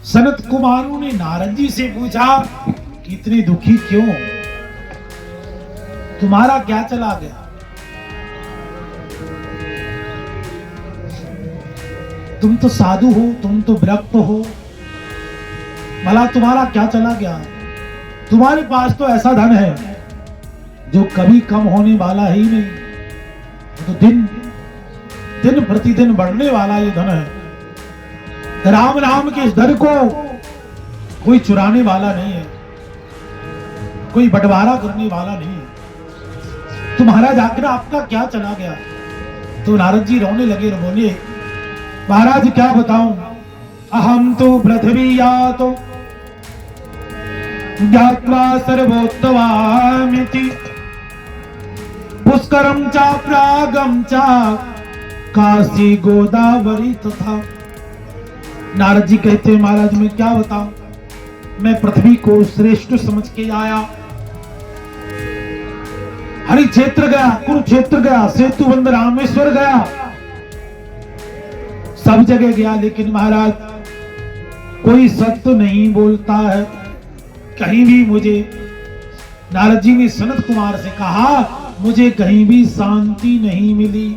सनत कुमारों ने नारद जी से पूछा कि इतने दुखी क्यों, तुम्हारा क्या चला गया? तुम तो साधु हो, तुम तो विरक्त हो, भला तुम्हारा क्या चला गया? तुम्हारे पास तो ऐसा धन है जो कभी कम होने वाला ही नहीं, तो दिन प्रतिदिन बढ़ने वाला ये धन है। राम नाम के इस धन को कोई चुराने वाला नहीं है, कोई बंटवारा करने वाला नहीं है। तो महाराज आखिर आपका क्या चला गया? तो नारद जी रोने लगे और बोले, महाराज क्या बताऊं, अहम तो पृथ्वी या तो ज्ञात्वा सर्वोत्तवामिति पुष्करम चा प्रागम चा काशी गोदावरी तथा। नारद जी कहते, महाराज मैं क्या बताऊं, मैं पृथ्वी को श्रेष्ठ समझ के आया, हरि क्षेत्र गया, कुरुक्षेत्र गया, सेतुबंध रामेश्वर गया, सब जगह गया, लेकिन महाराज कोई सत्य नहीं बोलता है, कहीं भी मुझे, नारद जी ने सनत कुमार से कहा, मुझे कहीं भी शांति नहीं मिली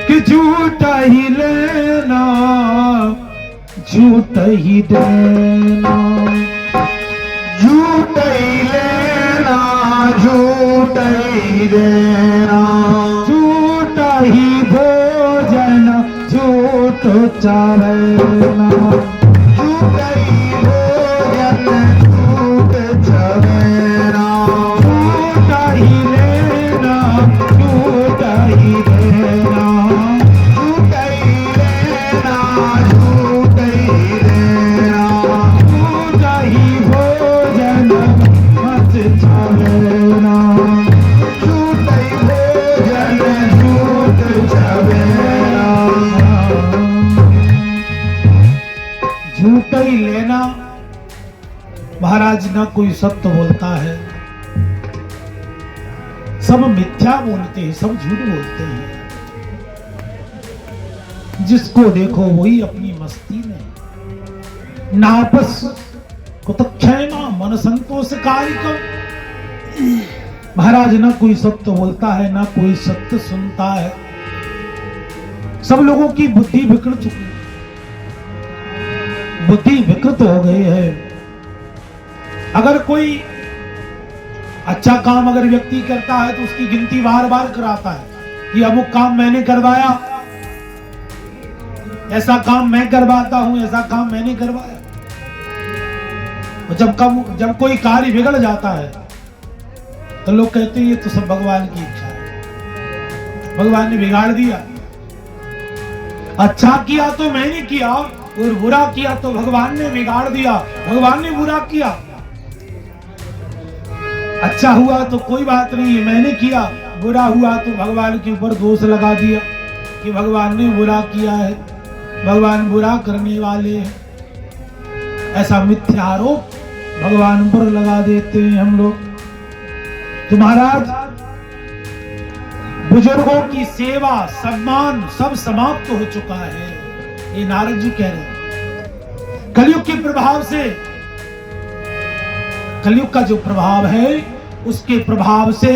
कि झूठ ही लेना झूठ ही देना, झूठ ही लेना झूठ ही देना, झूठ ही भोजन झूठ चावना, झूठ ही भोजन झूठ चवेना, झूठ ही लेना झूठ ही देना, झूठ ही लेना झूठ ही देना, झूठ ही भोजन मत चावना, झूठ ही भोजन झूठ चवेना। झूठ ही लेना। महाराज ना कोई सत्य बोलता है, सब मिथ्या बोलते हैं, सब झूठ बोलते हैं, जिसको देखो वही अपनी मस्ती में। नापस कुतक्षयमा मन संतोष कारिकम। महाराज ना कोई सत्य बोलता है, ना कोई सत्य सुनता है, सब लोगों की बुद्धि बिगड़ चुकी, बुद्धि विकृत हो गई है। अगर कोई अच्छा काम अगर व्यक्ति करता है तो उसकी गिनती बार बार कराता है कि अमुक काम मैंने करवाया, ऐसा काम मैं करवाता हूं, ऐसा काम मैंने करवाया। जब कोई कार्य बिगड़ जाता है तो लोग कहते हैं ये तो सब भगवान की इच्छा है, भगवान ने बिगाड़ दिया। अच्छा किया तो मैंने किया और बुरा किया तो भगवान ने बिगाड़ दिया, भगवान ने बुरा किया। अच्छा हुआ तो कोई बात नहीं है, मैंने किया, बुरा हुआ तो भगवान के ऊपर दोष लगा दिया कि भगवान ने बुरा किया है, भगवान बुरा करने वाले हैं। ऐसा मिथ्या आरोप भगवान पर लगा देते हैं हम लोग। तो महाराज बुजुर्गों की सेवा सम्मान सब समाप्त हो चुका है, ये नारद जी कह रहे हैं। कलयुग के प्रभाव से, कलयुग का जो प्रभाव है उसके प्रभाव से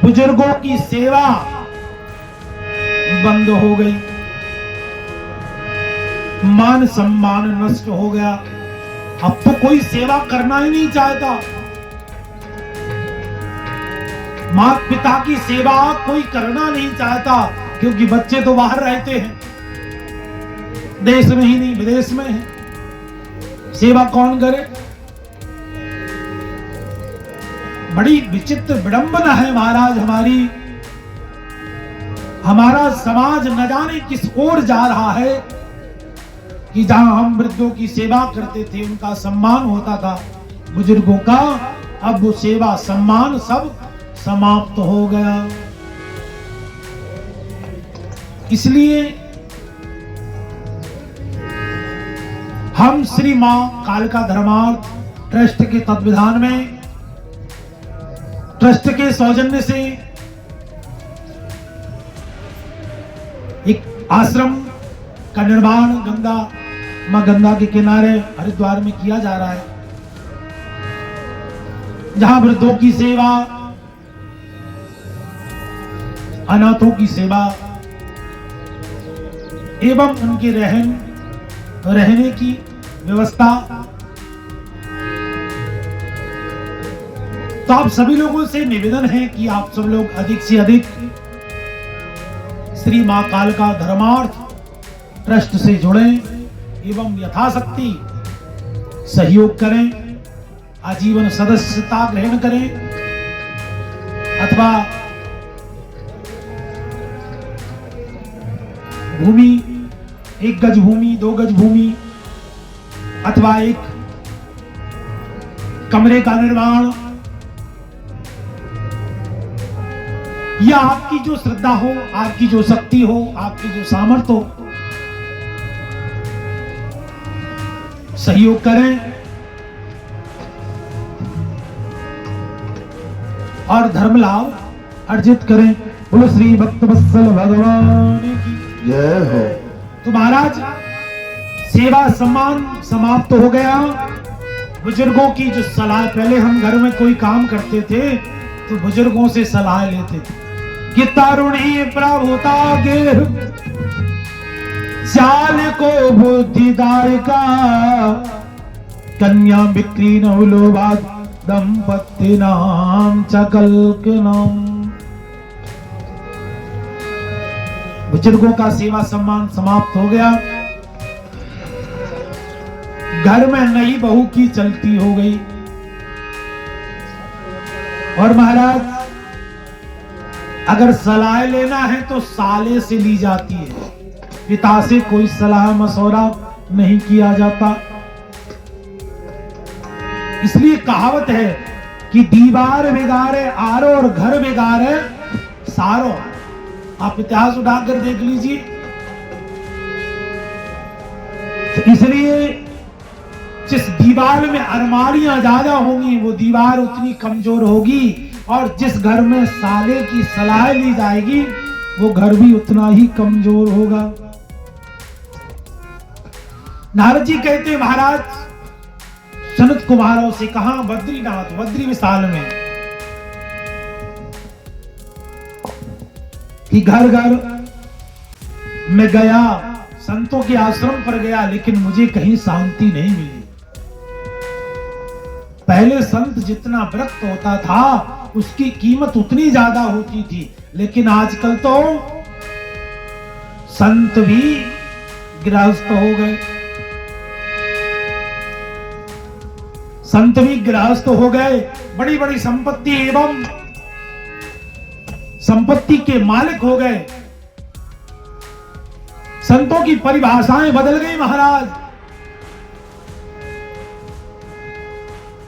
बुजुर्गों की सेवा बंद हो गई, मान सम्मान नष्ट हो गया। अब तो कोई सेवा करना ही नहीं चाहता, माता पिता की सेवा कोई करना नहीं चाहता, क्योंकि बच्चे तो बाहर रहते हैं, देश में ही नहीं विदेश में है, सेवा कौन करे। बड़ी विचित्र विडंबना है महाराज हमारी, हमारा समाज न जाने किस ओर जा रहा है कि जहां हम वृद्धों की सेवा करते थे, उनका सम्मान होता था बुजुर्गों का, अब वो सेवा सम्मान सब समाप्त हो गया। इसलिए हम श्री मां कालिका धर्मार्थ ट्रस्ट के तत्विधान में, ट्रस्ट के सौजन्य से एक आश्रम का निर्माण गंगा मां गंगा के किनारे हरिद्वार में किया जा रहा है, जहां वृद्धों की सेवा, अनाथों की सेवा एवं उनके रहने की व्यवस्था। तो आप सभी लोगों से निवेदन है कि आप सब लोग अधिक से अधिक श्री मां कालका धर्मार्थ ट्रस्ट से जुड़ें एवं यथाशक्ति सहयोग करें, आजीवन सदस्यता ग्रहण करें अथवा भूमि 1 गज भूमि 2 गज भूमि अथवा एक कमरे का निर्माण, या आपकी जो श्रद्धा हो, आपकी जो शक्ति हो, आपकी जो सामर्थ्य हो, सहयोग करें और धर्म लाभ अर्जित करें। बोलो श्री भक्तवत्सल भगवान की जय हो। तो महाराज सेवा सम्मान समाप्त हो गया। बुजुर्गों की जो सलाह, पहले हम घर में कोई काम करते थे तो बुजुर्गों से सलाह लेते थे कि तरुणी प्रभुता के श्याल को बुद्धिदायिका कन्या बिक्री नवलोबाद दंपत्ति नाम चकल के नाम। बुजुर्गों का सेवा सम्मान समाप्त हो गया। घर में नई बहू की चलती हो गई और महाराज अगर सलाह लेना है तो साले से ली जाती है, पिता से कोई सलाह मशवरा नहीं किया जाता। इसलिए कहावत है कि दीवार बिगाड़े आरो और घर बिगाड़े सारो। आप इतिहास उठाकर देख लीजिए। तो इसलिए जिस दीवार में अलमारियां ज्यादा होंगी वो दीवार उतनी कमजोर होगी, और जिस घर में साले की सलाह ली जाएगी वो घर भी उतना ही कमजोर होगा। नारद जी कहते हैं महाराज सनत कुमारों से, कहा बद्रीनाथ बद्री विशाल में, कि घर घर में गया, संतों के आश्रम पर गया, लेकिन मुझे कहीं शांति नहीं मिली। पहले संत जितना विरक्त होता था उसकी कीमत उतनी ज्यादा होती थी, लेकिन आजकल तो संत भी गृहस्थ हो गए। संत भी गृहस्थ हो गए, बड़ी बड़ी संपत्ति एवं संपत्ति के मालिक हो गए। संतों की परिभाषाएं बदल गई महाराज।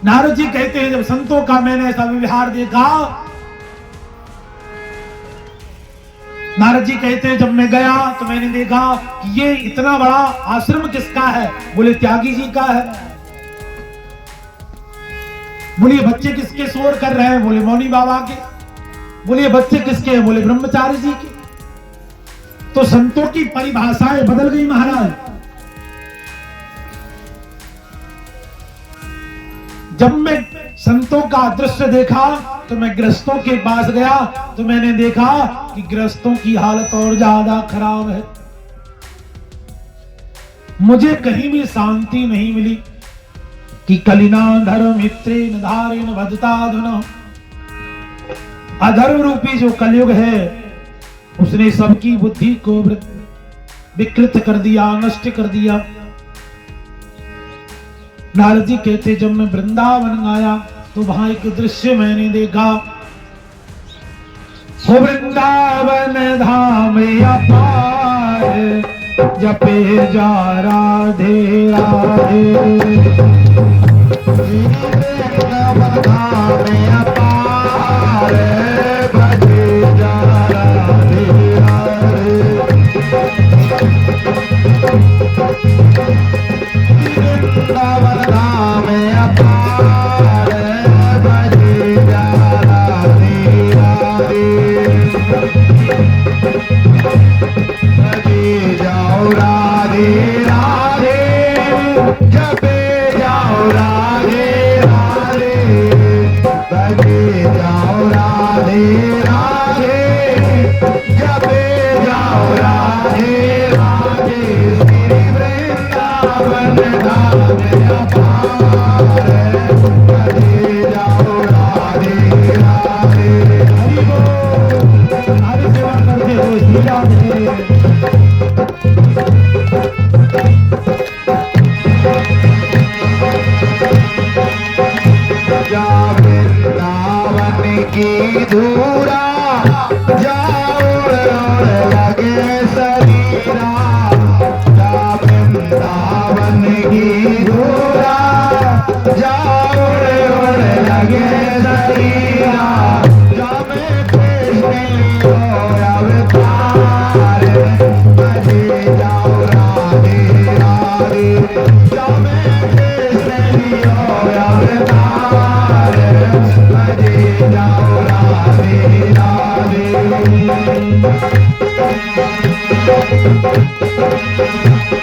नारद जी कहते हैं जब संतों का मैंने ऐसा व्यवहार देखा, नारद जी कहते हैं जब मैं गया तो मैंने देखा कि ये इतना बड़ा आश्रम किसका है? बोले त्यागी जी का है। बोलिए बच्चे किसके शोर कर रहे हैं? बोले मौनी बाबा के। बोलिए बच्चे किसके हैं? बोले ब्रह्मचारी जी के। तो संतों की परिभाषाएं बदल गई महाराज। जब मैं संतों का दृश्य देखा तो मैं गृहस्थों के पास गया तो मैंने देखा कि गृहस्थों की हालत और ज्यादा खराब है। मुझे कहीं भी शांति नहीं मिली कि कलिना धर्म मित्रेन धारेन भजता धुना। अधर्म रूपी जो कलयुग है उसने सबकी बुद्धि को विकृत कर दिया, नष्ट कर दिया। नारद जी कहते जब मैं वृंदावन आया तो वहां एक दृश्य मैंने देखा। हो वृंदावन धाम अपार जपे जा राधे राधे। वृंदावन धाम अपार भजे जा राधे राधे। वृंदावन धाम अपार भजे जा राधे राधे। भजे जाओ राधे राधे।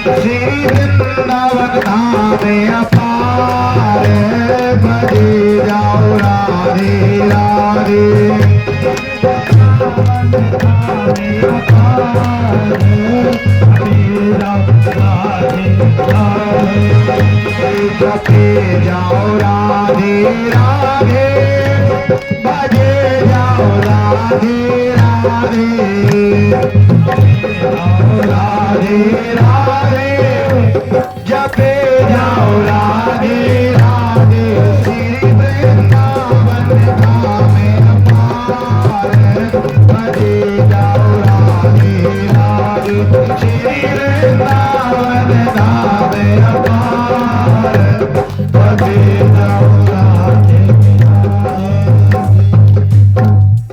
श्री वृंदावन धाम अपार भजे जाओ राधे राधे जपे जाओ राधे राधे बजे जाओ राधे राधे राधे राधे जपे जाओ राधे राधे श्री वृंदावन धाम अपार बजे जाओ राधे राधे श्री वृंदावन धाम अपार बजे जाओ राधे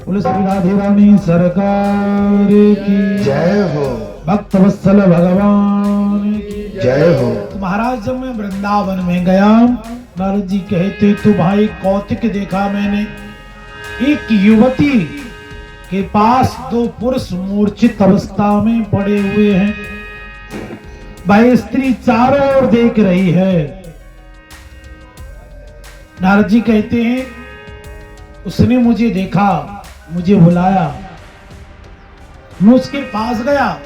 बोलो श्री राधे रानी सरकार की जय हो भक्त वत्सल भगवान की जय हो। तो महाराज जब मैं वृंदावन में गया, नारद जी कहते तो भाई कौतिक देखा मैंने, एक युवती के पास दो पुरुष मूर्छित अवस्था में पड़े हुए हैं। भाई स्त्री चारों ओर देख रही है। नारद जी कहते हैं उसने मुझे देखा, मुझे बुलाया, मैं उसके पास गया।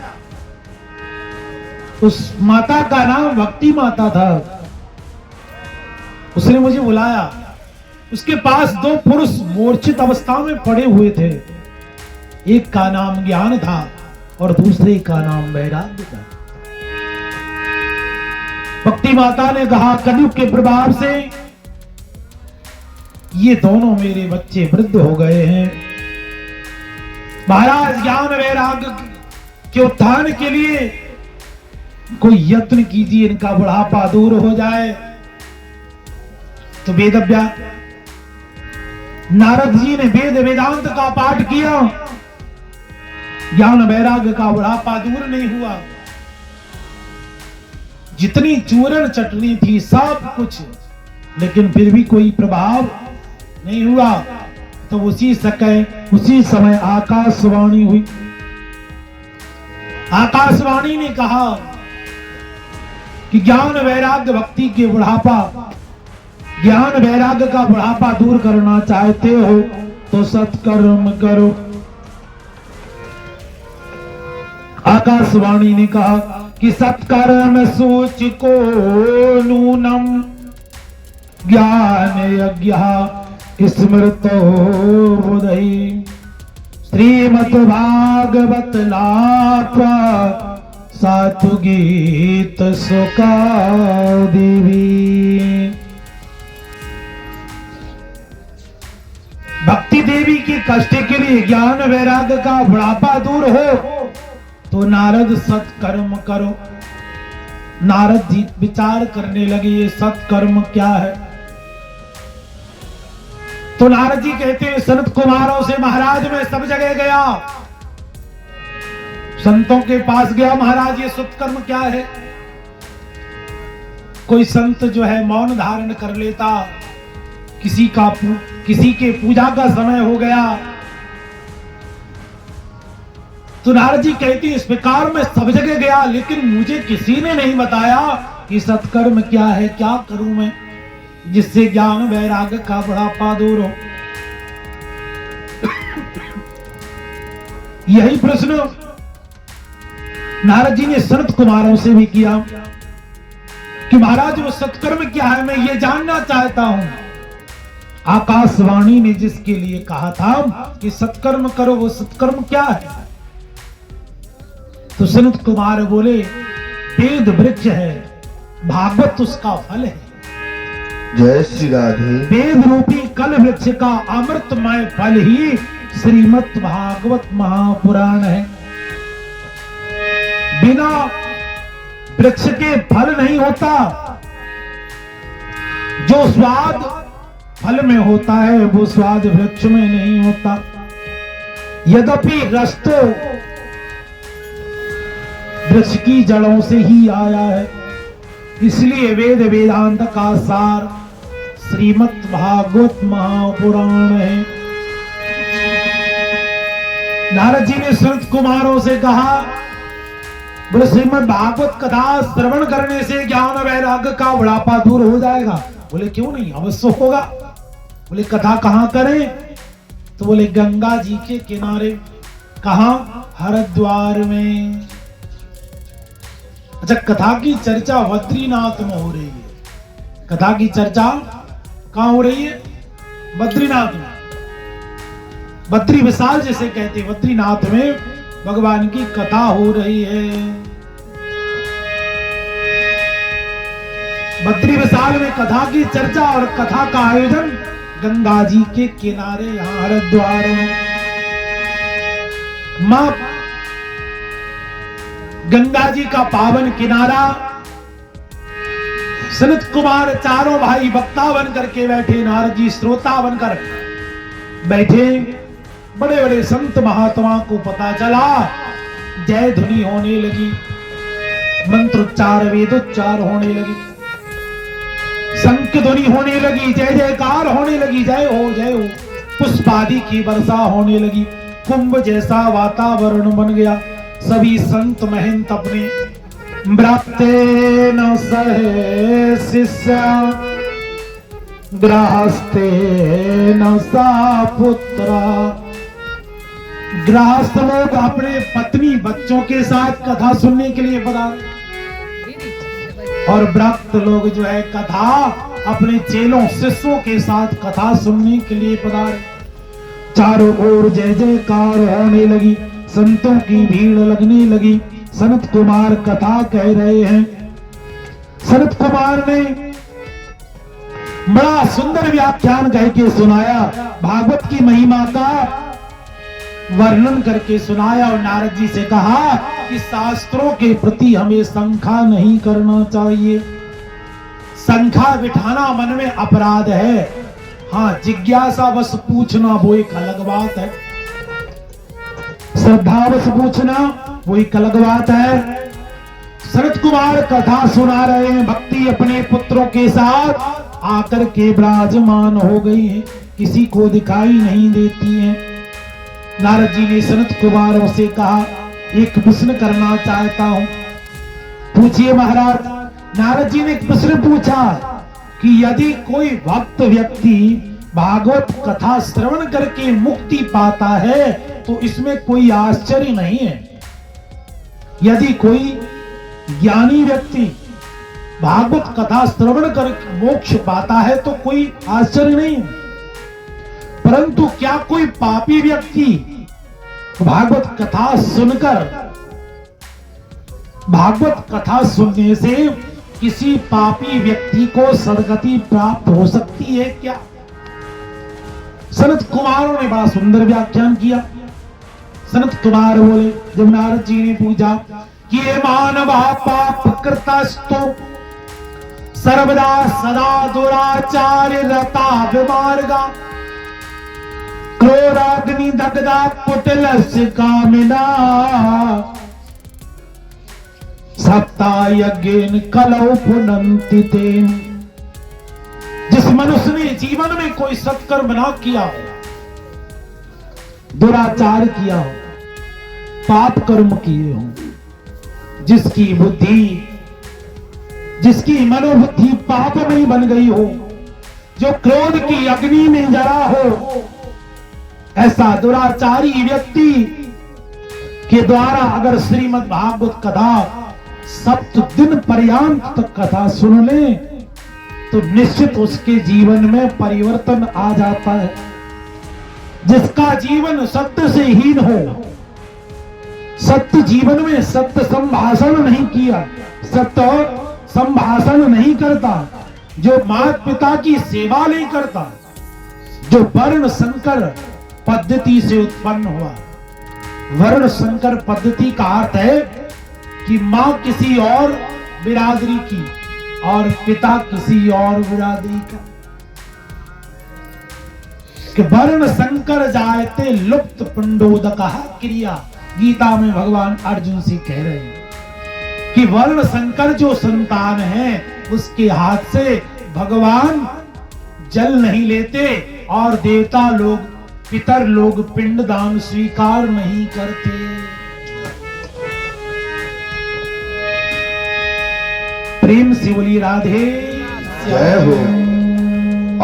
उस माता का नाम भक्ति माता था। उसने मुझे बुलाया। उसके पास दो पुरुष मूर्छित अवस्था में पड़े हुए थे। एक का नाम ज्ञान था और दूसरे का नाम वैराग्य था। भक्ति माता ने कहा कलयुग के प्रभाव से ये दोनों मेरे बच्चे वृद्ध हो गए हैं। महाराज ज्ञान वैराग्य के उत्थान के लिए कोई यत्न कीजिए, इनका बुढ़ापा दूर हो जाए। तो वेद अभ्यास, नारद जी ने वेद वेदांत का पाठ किया, ज्ञान वैराग्य का बुढ़ापा दूर नहीं हुआ। जितनी चूरन चटनी थी सब कुछ, लेकिन फिर भी कोई प्रभाव नहीं हुआ। तो उसी समय आकाशवाणी हुई। आकाशवाणी ने कहा कि ज्ञान वैराग्य भक्ति के बुढ़ापा, ज्ञान वैराग्य का बुढ़ापा दूर करना चाहते हो तो सत्कर्म करो। आकाशवाणी ने कहा कि सत्कर्म सूच को नूनम ज्ञान यज्ञ स्मृतो बुधई श्रीमद् भागवत लापा साधु गीत सुका देवी। भक्ति देवी के कष्ट के लिए ज्ञान वैराग्य का बुढ़ापा दूर हो तो नारद सत्कर्म करो। नारद जी विचार करने लगे ये सत्कर्म क्या है। तो नारद जी कहते हैं सनत कुमारों से महाराज मैं सब जगह गया, संतों के पास गया, महाराज ये सत्कर्म क्या है। कोई संत जो है मौन धारण कर लेता, किसी के पूजा का समय हो गया। तो नारद जी कहती इस प्रकार मैं सब जगह गया लेकिन मुझे किसी ने नहीं बताया कि सत्कर्म क्या है, क्या करूं मैं जिससे ज्ञान वैराग्य का बुढ़ापा दूर हो। यही प्रश्न नारद जी ने सनत कुमारों से भी किया कि महाराज वो सत्कर्म क्या है, मैं ये जानना चाहता हूं। आकाशवाणी ने जिसके लिए कहा था कि सत्कर्म करो वो सत्कर्म क्या है, तो सनत कुमार बोले वेद वृक्ष है, भागवत उसका फल है। जय श्री राधे। वेद रूपी कल वृक्ष का अमृतमय फल ही श्रीमद् भागवत महापुराण है। बिना वृक्ष के फल नहीं होता। जो स्वाद फल में होता है वो स्वाद वृक्ष में नहीं होता। यद्यपि रस तो वृक्ष की जड़ों से ही आया है, इसलिए वेद वेदांत का सार श्रीमद् भागवत महापुराण है। नारद जी ने सनत कुमारों से कहा बोले श्रीमद् भागवत कथा श्रवण करने से ज्ञान वैराग्य का बुढ़ापा दूर हो जाएगा। बोले क्यों नहीं, अवश्य होगा। बोले कथा कहाँ करें? तो बोले गंगा जी के किनारे। कहाँ? हरिद्वार में। अच्छा, कथा की चर्चा बद्रीनाथ में हो रही है। कथा की चर्चा कहाँ हो रही है? बद्रीनाथ में। बद्री विशाल जिसे कहते हैं, बद्रीनाथ में भगवान की कथा हो रही है। बद्री विशाल में कथा की चर्चा और कथा का आयोजन गंगा जी के किनारे, यहां हरिद्वार में। मां गंगा जी का पावन किनारा, सनत कुमार चारों भाई वक्ता बनकर के बैठे, नारद जी श्रोता बनकर बैठे। बड़े बड़े संत महात्मा को पता चला, जय ध्वनि होने लगी, मंत्रोच्चार वेदोच्चार होने लगी, शंख ध्वनि होने लगी, जय जयकार होने लगी, जय हो, पुष्पादि की वर्षा होने लगी, कुंभ जैसा वातावरण बन गया। सभी संत महंत अपने व्राते न सहे शिष्य, गृहस्थे न सा पुत्रा। गृहस्थ लोग अपने पत्नी बच्चों के साथ कथा सुनने के लिए पधारे, और व्रत लोग जो है कथा अपने चेलों शिष्यों के साथ कथा सुनने के लिए पधारे। चारों ओर जय जयकार होने लगी, संतों की भीड़ लगने लगी। सनत कुमार कथा कह रहे हैं। सनत कुमार ने बड़ा सुंदर व्याख्यान कह के सुनाया, भागवत की महिमा का वर्णन करके सुनाया, और नारद जी से कहा कि शास्त्रों के प्रति हमें शंका नहीं करना चाहिए। शंका बिठाना मन में अपराध है। हाँ, जिज्ञासा बस पूछना वो एक अलग बात है, श्रद्धा बस पूछना वो एक अलग बात है। शरद कुमार कथा सुना रहे हैं, भक्ति अपने पुत्रों के साथ आकर के विराजमान हो गई है, किसी को दिखाई नहीं देती है। नारद जी ने सनत कुमारों से कहा, एक प्रश्न करना चाहता हूं। पूछिए महाराज। नारद जी ने एक प्रश्न पूछा कि यदि कोई भक्त व्यक्ति भागवत कथा श्रवण करके मुक्ति पाता है तो इसमें कोई आश्चर्य नहीं है। यदि कोई ज्ञानी व्यक्ति भागवत कथा श्रवण कर मोक्ष पाता है तो कोई आश्चर्य नहीं है, परंतु क्या कोई पापी व्यक्ति भागवत कथा सुनकर, भागवत कथा सुनने से किसी पापी व्यक्ति को सदगति प्राप्त हो सकती है क्या? सनत कुमारों ने बड़ा सुंदर व्याख्यान किया। सनत कुमार बोले, जब नारद जी ने पूछा कि ये मानवा पाप कृतस्तु सर्वदा सदा दुराचार्य रता विमार्गा क्रोधाग्नि दग्धा कुटिलस्य कामिना सप्ता यज्ञेन कलौ पुनन्ति तेन। जिस मनुष्य ने जीवन में कोई सत्कर्म ना किया हो, दुराचार किया हो, पाप कर्म किए हो, जिसकी बुद्धि, जिसकी मनोबुद्धि पाप में ही बन गई हो, जो क्रोध की अग्नि में जला हो, ऐसा दुराचारी व्यक्ति के द्वारा अगर श्रीमद् भागवत कथा सप्त दिन पर्यंत तक कथा सुन ले तो निश्चित उसके जीवन में परिवर्तन आ जाता है। जिसका जीवन सत्य से हीन हो, सत्य जीवन में सत्य संभाषण नहीं किया, सत्य संभाषण नहीं करता, जो माता पिता की सेवा नहीं करता, जो वर्ण संकर पद्धति से उत्पन्न हुआ। वर्ण संकर पद्धति का अर्थ है कि मां किसी और बिरादरी की और पिता किसी और बिरादरी का। कि वर्ण संकर जायते लुप्त पिंडोदकः क्रिया, गीता में भगवान अर्जुन से कह रहे हैं कि वर्ण संकर जो संतान है उसके हाथ से भगवान जल नहीं लेते और देवता लोग, पितर लोग पिंडदान स्वीकार नहीं करते। प्रेम से बोली राधे जय हो।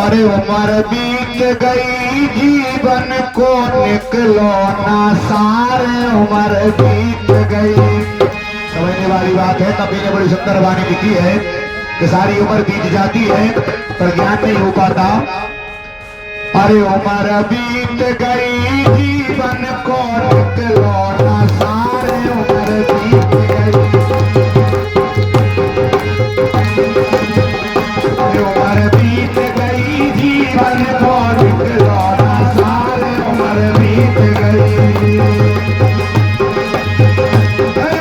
अरे उम्र बीत गई जीवन को निकलो ना सारे, उम्र बीत गई। समझने वाली बात है। तभी ने बड़ी सुंदर वाणी लिखी है कि सारी उम्र बीत जाती है पर ज्ञान नहीं हो पाता। अरे उम्र बीत गई जीवन को निकलो ना सारे, उम्र बीत गई। उम्र बीत गई जीवन को निकलो ना सारे, उम्र बीत गई।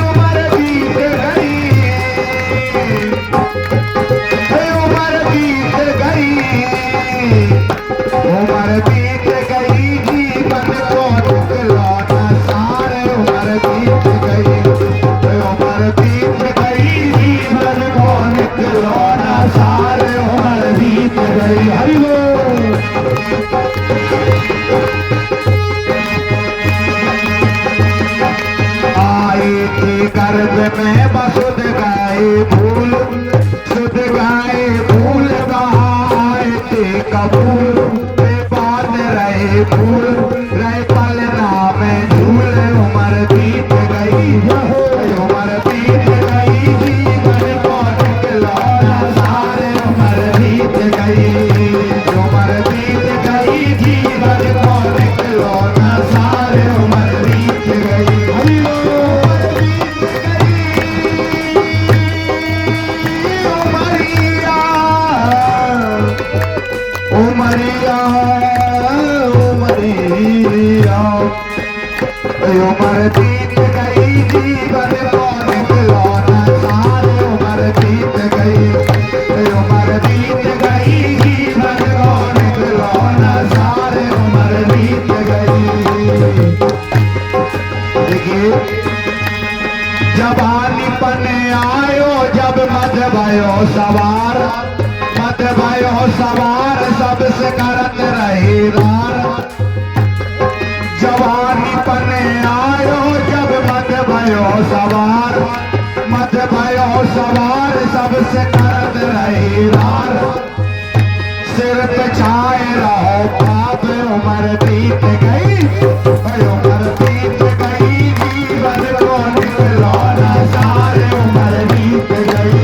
उम्र बीत गई, उम्र बीत गई, उम्र बीत गई जीवन को निकलो ना सारे, उम्र बीत गई। उम्र बीत गई जीवन को निकलो ना सारे, उम्र बीत गई। हरि बोल। आए थे गर्भ में बसुध गाए फूल, सुध गाए फूल आए थे कबूल, बात रहे फूल रहे पलना में झूल, उम्र बीत गई। उम्र बीत गई जीवन को निकलो ना सारे, उम्र बीत गई। उम्र बीत गई जीवन को निकलो ना सारे, उम्र बीत गई। हरि उम्र बीत गई, उमरिया उमरिया उमरिया। उम्र बीत गई जीवन को निकलो ना सारे, उम्र बीत गई। उम्र बीत गई जीवन को निकलो ना सारे, उम्र बीत गई। देखिए जवानी पने आयो जब मत भयो सवार, मत भयो सवार सबसे करत रहे रार। जवानी पने आयो जब मत भयो सवार, मत भयो सवार सबसे करत रहे रार। सिर पे छाए रहो पाप, उम्र बीत गई। उम्र बीत गई जीवन को निकलो ना सारे, उम्र बीत गई।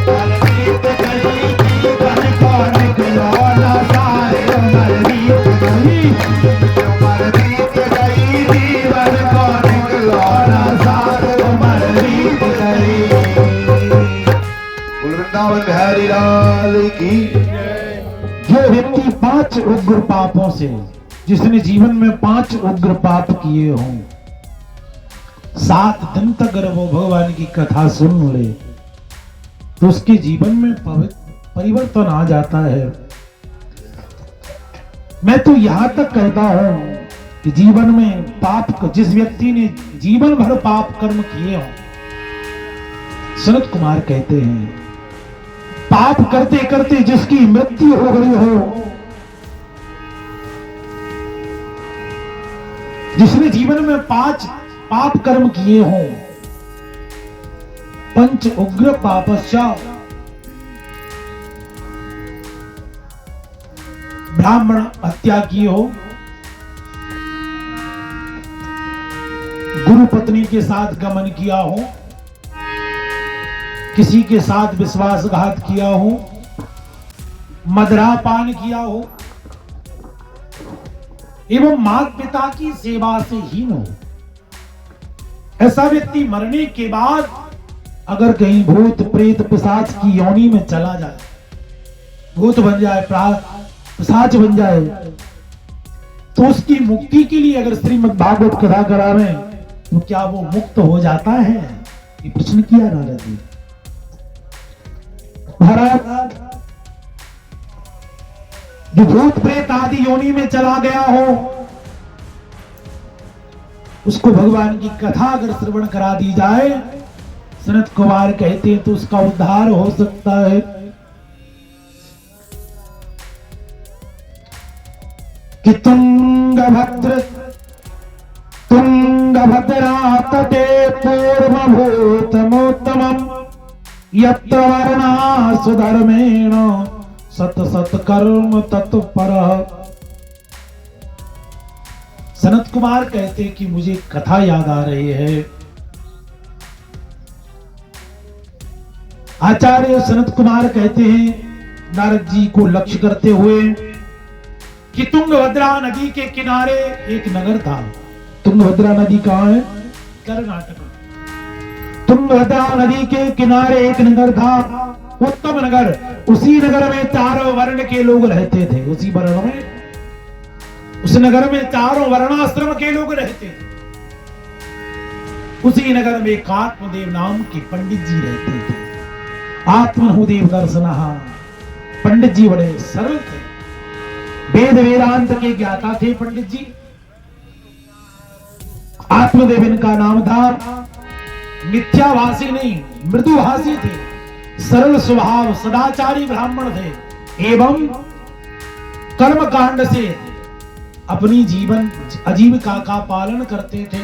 उम्र बीत गई जीवन को निकलो ना सारे, उम्र बीत गई। उम्र बीत गई जीवन को निकलो ना सारे, उम्र बीत गई। वृंदावन बिहारी लाल की। जो व्यक्ति 5 उग्र पापों से, जिसने जीवन में 5 उग्र पाप किए हों, 7 दिन तक अगर वो भगवान की कथा सुन ले तो उसके जीवन में परिवर्तन आ जाता है। मैं तो यहां तक कहता हूं कि जीवन में पाप, जिस व्यक्ति ने जीवन भर पाप कर्म किए हों, सनत कुमार कहते हैं पाप करते करते जिसकी मृत्यु हो गई हो, जिसने जीवन में 5 पाप कर्म किए हों, 5 उग्र पापस्या ब्राह्मण हत्या की हो, गुरु पत्नी के साथ गमन किया हो, किसी के साथ विश्वासघात किया हो, मदिरापान किया हो, एवं माता पिता की सेवा से हीन हो, ऐसा व्यक्ति मरने के बाद अगर कहीं भूत प्रेत पिशाच की योनि में चला जाए, भूत बन जाए, पिशाच बन जाए, तो उसकी मुक्ति के लिए अगर श्रीमद् भागवत कथा करावें तो क्या वो मुक्त हो जाता है? ये प्रश्न किया नारद जी। महाराज, जो भूत प्रेत आदि योनि में चला गया हो, उसको भगवान की कथा अगर श्रवण करा दी जाए, सनत कुमार कहते हैं तो उसका उद्धार हो सकता है। कि तुंगभद्र तुंग तुंगभद्रा तटे पूर्वभूतमोत्तमम् यत्र वर्णा सुधर्मेण सत सत कर्म तत्परः। सनत कुमार कहते कि मुझे कथा याद आ रही है। आचार्य सनत कुमार कहते हैं नारद जी को लक्ष्य करते हुए कि तुंगभद्रा नदी के किनारे एक नगर था। तुंगभद्रा नदी कहाँ है? कर्नाटक। तुंगभद्रा नदी के किनारे एक नगर था, उत्तम नगर। उसी नगर में चारों वर्ण के लोग रहते थे। उसी वर्ण में, उस नगर में चारों वर्णाश्रम के लोग रहते थे। उसी नगर में एक आत्मदेव नाम के पंडित जी रहते थे। आत्मदेव दर्शनः। पंडित जी बड़े सरल थे, वेद वेदांत के ज्ञाता थे पंडित जी। आत्मदेव इनका नाम था। मिथ्याभाषी नहीं, मृदुभाषी थे, सरल स्वभाव, सदाचारी ब्राह्मण थे एवं कर्म कांड से अपनी जीवन आजीविका का पालन करते थे।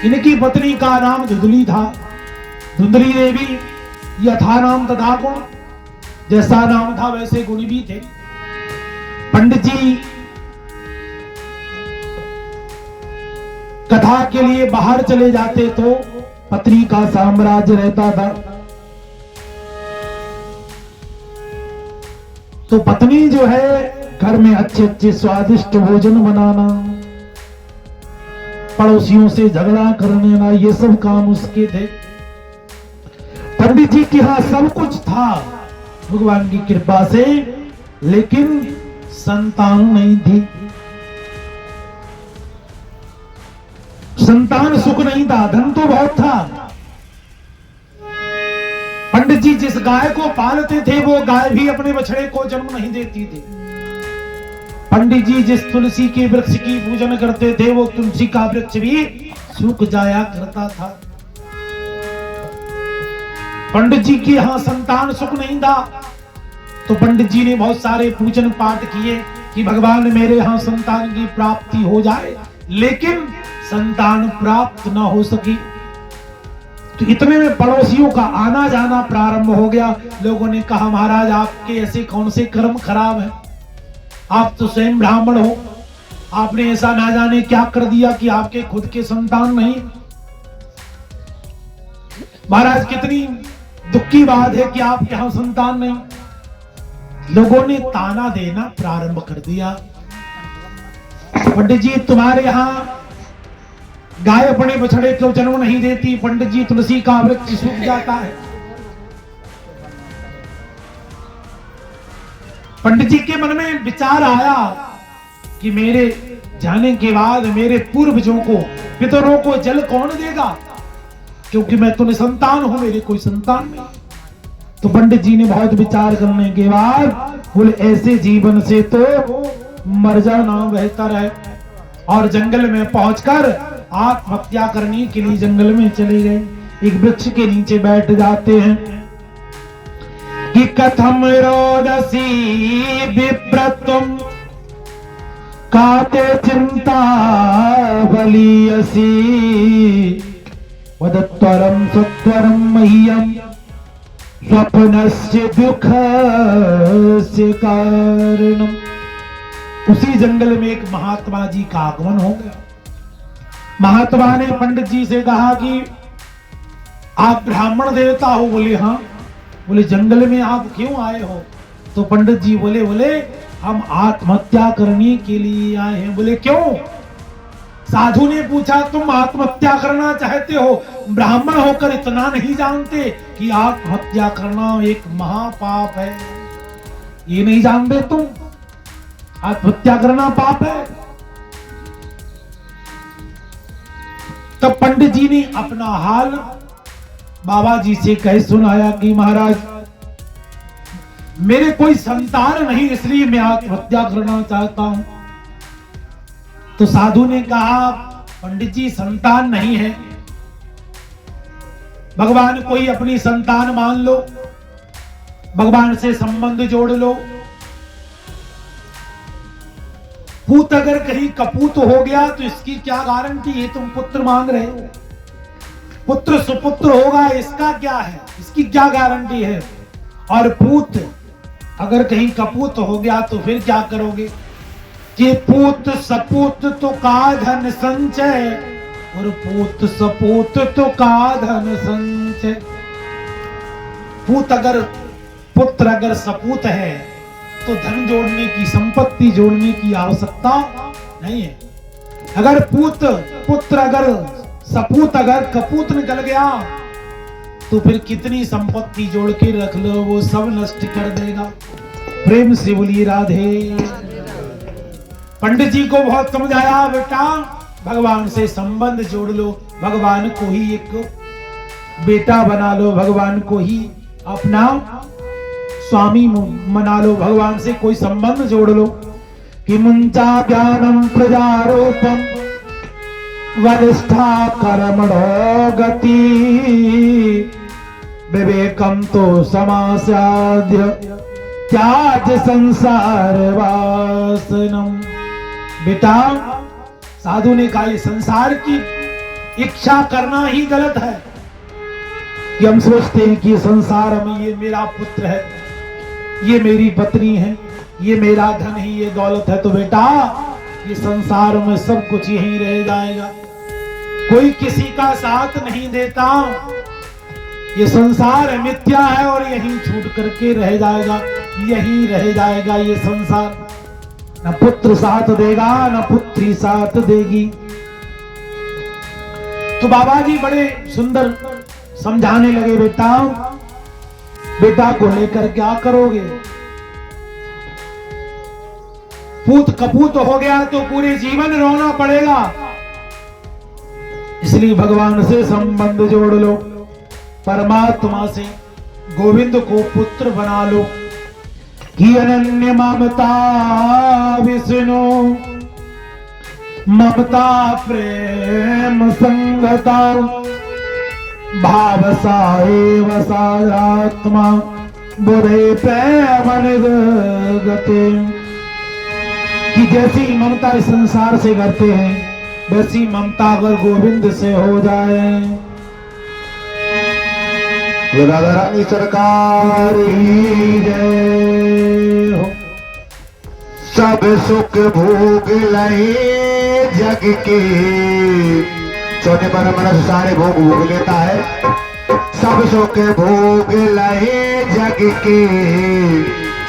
इनकी पत्नी का नाम धुंधली था। धुंधली देवी यथा नाम तथा गुण, जैसा नाम था वैसे गुण भी थे। पंडित जी कथा के लिए बाहर चले जाते तो पत्नी का साम्राज्य रहता था। तो पत्नी जो है घर में अच्छे अच्छे स्वादिष्ट भोजन बनाना, पड़ोसियों से झगड़ा करने ना, ये सब काम उसके थे। पंडित जी के यहां सब कुछ था भगवान की कृपा से, लेकिन संतान नहीं थी। संतान सुख नहीं था, धन तो बहुत था। पंडित जी जिस गाय को पालते थे वो गाय भी अपने बछड़े को जन्म नहीं देती थी। पंडित जी जिस तुलसी के वृक्ष की पूजन करते थे वो तुलसी का वृक्ष भी सूख जाया करता था। पंडित जी के यहां संतान सुख नहीं था, तो पंडित जी ने बहुत सारे पूजन पाठ किए कि भगवान मेरे यहां संतान की प्राप्ति हो जाए, लेकिन संतान प्राप्त न हो सकी। तो इतने में पड़ोसियों का आना जाना प्रारंभ हो गया। लोगों ने कहा महाराज आपके ऐसे कौन से कर्म खराब हैं, आप तो स्वयं ब्राह्मण हो, आपने ऐसा ना जाने क्या कर दिया कि आपके खुद के संतान नहीं। महाराज कितनी दुख की बात है कि आपके यहां संतान नहीं। लोगों ने ताना देना प्रारंभ कर दिया। पंडित जी तुम्हारे यहां गाय अपने बछड़े को जन्म नहीं देती, पंडित जी तुलसी का वृक्ष सूख जाता है। पंडित जी के मन में विचार आया कि मेरे जाने के बाद मेरे पूर्वजों को, पितरों को जल कौन देगा, क्योंकि मैं तो निसंतान हूं, मेरे कोई संतान नहीं। तो पंडित जी ने बहुत विचार करने के बाद बोले ऐसे जीवन से तो मर जाना बेहतर है, और जंगल में पहुंचकर आत्महत्या करने के लिए जंगल में चले गए। एक वृक्ष के नीचे बैठ जाते हैं कि कथम रोदसी विप्रतुम काते चिंता बलियसी वदत्वरम सत्वरम मह्यम स्वप्नस्य दुःखस्य कारणम। उसी जंगल में एक महात्मा जी का आगमन हो गया। महात्मा ने पंडित जी से कहा कि आप ब्राह्मण देवता हो? बोले हाँ। बोले जंगल में आप क्यों आए हो? तो पंडित जी बोले हम आत्महत्या करने के लिए आए हैं। बोले क्यों? साधु ने पूछा तुम आत्महत्या करना चाहते हो, ब्राह्मण होकर इतना नहीं जानते कि आत्महत्या करना एक महापाप है? ये नहीं जानते तुम? आत्महत्या करना पाप है। तब पंडित जी ने अपना हाल बाबा जी से कह सुनाया कि महाराज मेरे कोई संतान नहीं, इसलिए मैं आत्महत्या करना चाहता हूं। तो साधु ने कहा पंडित जी संतान नहीं है, भगवान कोई अपनी संतान मान लो, भगवान से संबंध जोड़ लो। पूत अगर कहीं कपूत हो गया तो इसकी क्या गारंटी है? तुम पुत्र मांग रहे हो, पुत्र सुपुत्र होगा, इसका क्या है, इसकी क्या गारंटी है? और पूत अगर कहीं कपूत हो गया तो फिर क्या करोगे? कि पूत सपूत तो का धन संचय, और पूत सपूत तो का धन संचय। पूत अगर पुत्र अगर सपूत है तो धन जोड़ने की, संपत्ति जोड़ने की आवश्यकता नहीं है। अगर पुत्र अगर सपूत अगर कपूत निकल गया तो फिर कितनी संपत्ति जोड़ के रख लो, वो सब नष्ट कर देगा। प्रेम से बोलिए राधे। पंडित जी को बहुत समझाया, बेटा भगवान से संबंध जोड़ लो, भगवान को ही एक बेटा बना लो, भगवान को ही अपना स्वामी मना लो, भगवान से कोई संबंध जोड़ लो। कि मुंचा ज्ञानम प्रजारोपम वरिष्ठा कर्मणो गति, विवेकम तो समासाध्य त्याज संसार वासनम। बेटा साधु ने कहा, ये संसार की इच्छा करना ही गलत है। कि हम सोचते हैं कि संसार में ये मेरा पुत्र है, ये मेरी पत्नी है, ये मेरा धन है, ये दौलत है। तो बेटा ये संसार में सब कुछ यहीं रह जाएगा, कोई किसी का साथ नहीं देता। ये संसार मिथ्या है और यहीं छूट करके रह जाएगा, यहीं रह जाएगा ये संसार। न पुत्र साथ देगा न पुत्री साथ देगी। तो बाबा जी बड़े सुंदर समझाने लगे, बेटा को लेकर क्या करोगे? पूत कपूत हो गया तो पूरे जीवन रोना पड़ेगा, इसलिए भगवान से संबंध जोड़ लो, परमात्मा से गोविंद को पुत्र बना लो। कि अनन्य ममता विष्णु ममता प्रेम संगता, भाव साएव सारात्मा बुरे प्रेम गते। कि जैसी ममता इस संसार से करते हैं वैसी ममता अगर गोविंद से हो जाए। राधा रानी सरकार की जय हो। सब सुख भोग लहे जग के, छोटे पर मन सारे भोग भोग लेता है। सब सुख भोग लहे जग के,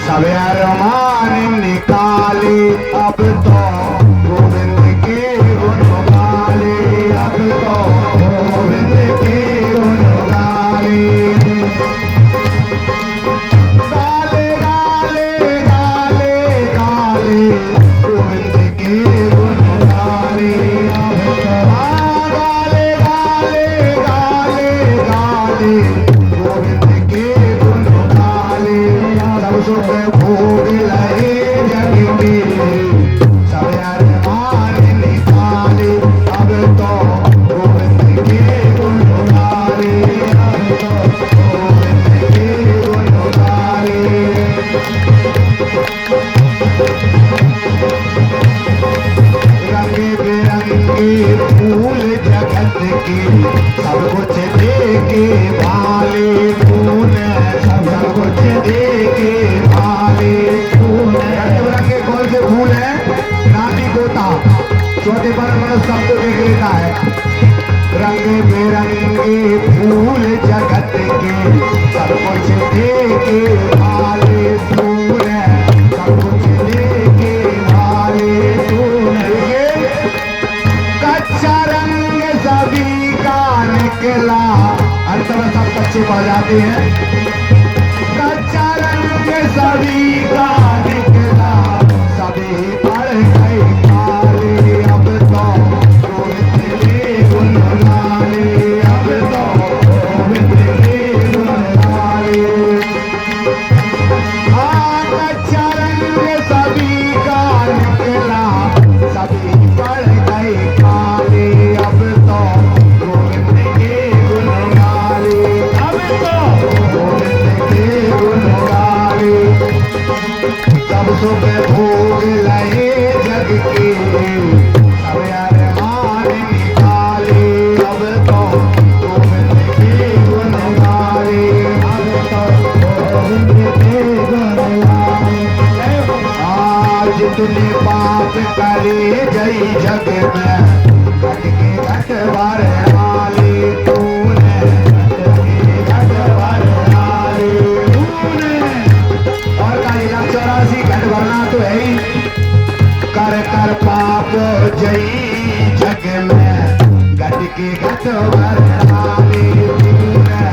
सब अरमान निकाले अब तो गोविंद के गुण गाले, अब तो गोविंद के गुण गाले। गाले गाले गाले गाले गोविंद के गुण गाले, अब तो गाले गाले गाले गाले गोविंद के गुण गाले। सब सुख भोग लहे जग के, सब अरमान निकाले अब तो गोविंद के गुण गाले, अब तो गोविंद के गुण गाले। रंग बिरंगे फूल जगत के, सब कुछ देके भाले फूल, सब कुछ देके भाले फूल। रंग बिरंगे कौन से फूल है? नाती पोता छोटे पर सब को देख लेता है। रंग बिरंगे फूल जगत के, सब कुछ देके भाले फूल, सब कुछ देके भाले फूल। कच्चा रंग सभी का निकला, अंत में सब कच्चे पड़ जाते हैं। कच्चा रंग सभी का निकला, सभी पड़ गए काले, अब तो गोविंद के गुण गाले, अब तो गोविंद के गुण गाले। हाँ कच्चा रंग सभी का निकला, सभी पड़ गए काले, अब तो गोविंद के गुण गाले, अब तो गोविंद के गुण गाले। सब सुख भोग लहे जग के, जितने पाप करे जय जग में घट के घट भर डाले तूने, घट के घट भर डाले तूने। और का 184 घट भरना तो है ही। कर कर पाप जय जग में घट के घट भर डाले तूने,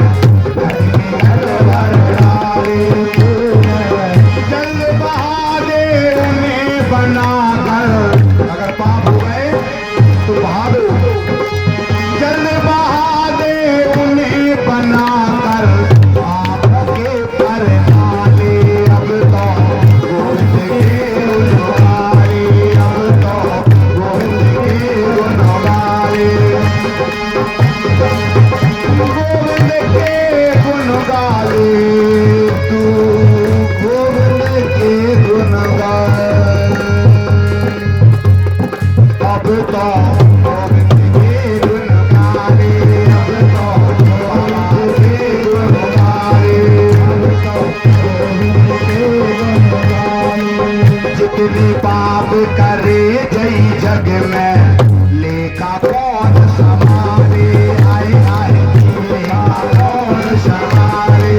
घट के घट भर डाले तूने। जल बहा दे उन्हें बना कर, अगर पाप हो गए तो बहा दो। जल बहा दे उन्हें बना कर पाप के पर डाले। अब तो गोविंद के गुण गाए, अब तो गोविंद के गुण गाए, गोविंद के गुण गाए तू, गोविंद के गुण गाए। अब तो गोविंद के गुण गाए, अब तो गोविंद के गुण गाए, अब तो गोविंद के गुण गाए। जितने पाप करे जय जग में लेखा कौन समारे, आए आए लेखा कौन समारे।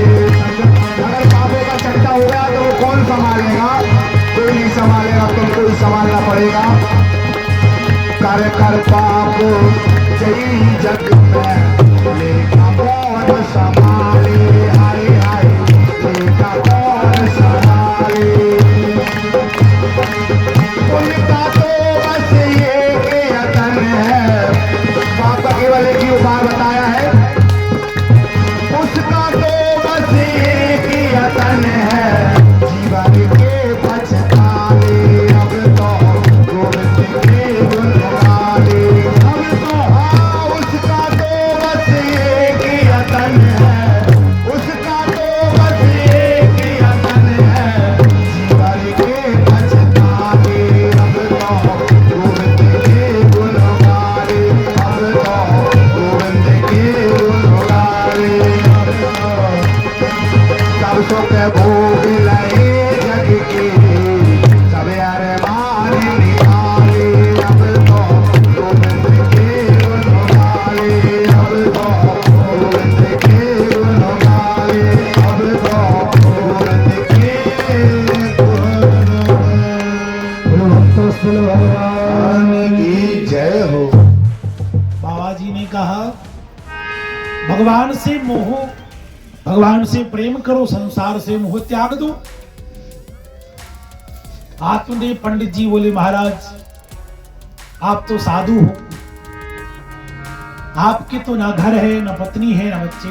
अगर पापों का चट्टा हो गया तो वो कौन संभालेगा? कोई नहीं संभालेगा, तुमको ही संभालना पड़ेगा। कर कर पाप जय जग में लेखा कौन संभाले, आए आए लेखा कौन संभाले। उनका तो बस ये के यतन है, पाप का केवल एक ही उपाय बताया है। उसका तो बस एक ही यतन है, जीवन के पछताने। अब तो गोविंद के गुण गाने, अब तो हाँ उसका तो बस एक ही यतन है, उसका तो बस एक ही यतन है, जीवन के पछताने। अब तो गोविंद के गुण गाने, अब तो गोविंद के गुण गाने। सब सुख भोग लए जग के, सब अरमान निकाले। अब तो गोविंद के गुण गाले, अब तो गोविंद के गुण गाले, अब तो गोविंद के गुण गाले। भगवान की जय हो। बाबा जी ने कहा भगवान से मोह, भगवान से प्रेम करो, संसार से मोह त्याग दो। आत्मदेव पंडित जी बोले महाराज आप तो साधु हो, आपके तो ना घर है ना पत्नी है ना बच्चे।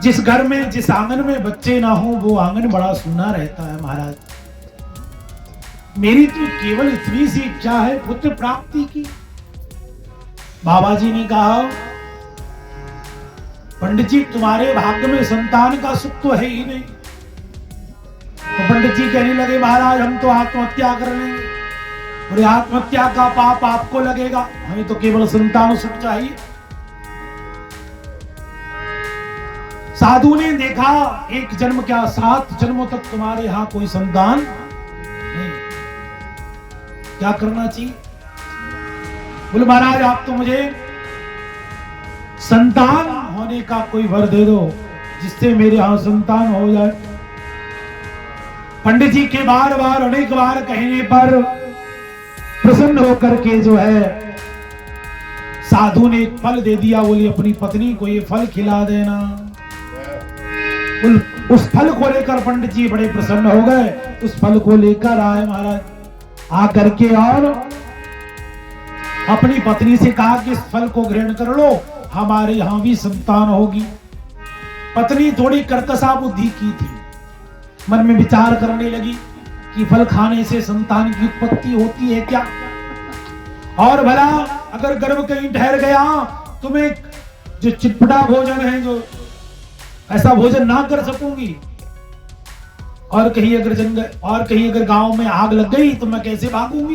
जिस घर में जिस आंगन में बच्चे ना हो वो आंगन बड़ा सूना रहता है महाराज। मेरी तो केवल इतनी सी इच्छा है पुत्र प्राप्ति की। बाबा जी ने कहा पंडित जी तुम्हारे भाग्य में संतान का सुख तो है ही नहीं। तो पंडित जी कहने लगे महाराज हम तो आत्महत्या कर लेंगे। और आत्महत्या का पाप आपको लगेगा, हमें तो केवल संतान सुख चाहिए। साधु ने देखा एक जन्म क्या 7 जन्मों तक तुम्हारे यहां कोई संतान नहीं, क्या करना चाहिए? बोले महाराज आप तो मुझे संतान होने का कोई वर दे दो जिससे मेरे यहां संतान हो जाए। पंडित जी के बार बार अनेक बार कहने पर प्रसन्न होकर के जो है साधु ने एक फल दे दिया। बोली अपनी पत्नी को ये फल खिला देना। उस फल को लेकर पंडित जी बड़े प्रसन्न हो गए। उस फल को लेकर आए महाराज, आकर के और अपनी पत्नी से कहा कि इस फल को ग्रहण कर लो, हमारे यहां भी संतान होगी। पत्नी थोड़ी कर्कशा बुद्धि की थी, मन में विचार करने लगी कि फल खाने से संतान की उत्पत्ति होती है क्या, और भला अगर गर्भ कहीं ठहर गया तो मैं जो चिटपटा भोजन है जो ऐसा भोजन ना कर सकूंगी, और कहीं अगर गांव में आग लग गई तो मैं कैसे भागूंगी।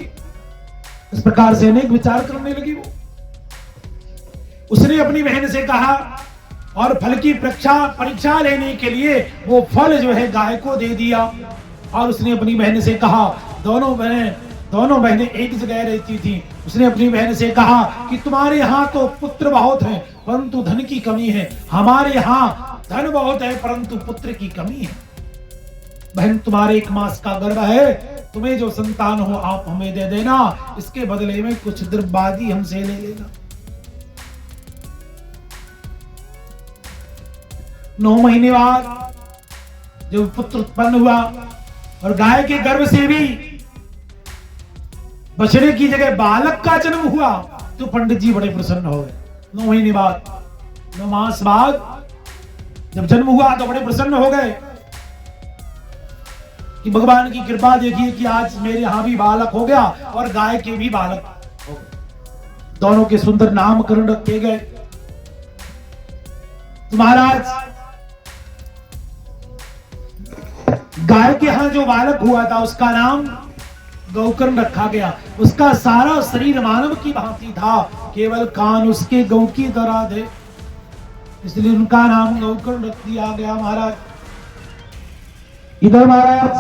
इस प्रकार से अनेक विचार करने लगी वो। उसने अपनी बहन से कहा और फल की परीक्षा लेने के लिए वो फल जो है गाय को दे दिया। और उसने अपनी बहन से कहा, दोनों बहनें एक जगह रहती थी। उसने अपनी बहन से कहा कि तुम्हारे यहाँ तो पुत्र बहुत हैं परंतु धन की कमी है, हमारे यहाँ धन बहुत है परंतु पुत्र की कमी है। बहन, तुम्हारे 1 मास का गर्भ है, तुम्हें जो संतान हो आप हमें दे देना, इसके बदले में कुछ द्रव्यादि हमसे ले लेना। 9 महीने बाद जब पुत्र उत्पन्न हुआ और गाय के गर्भ से भी बछड़े की जगह बालक का जन्म हुआ तो पंडित जी बड़े प्रसन्न हो गए। 9 महीने बाद, 9 मास बाद जब जन्म हुआ तो बड़े प्रसन्न हो गए कि भगवान की कृपा देखिए कि आज मेरे यहां भी बालक हो गया और गाय के भी बालक हो गए। दोनों के सुंदर नामकरण रखे गए। तो महाराज, गाय के यहां जो बालक हुआ था उसका नाम गौकर्ण रखा गया। उसका सारा शरीर मानव की भांति था, केवल कान उसके गौ की तरह थे, इसलिए उनका नाम गौकर्ण रख दिया गया। महाराज, इधर महाराज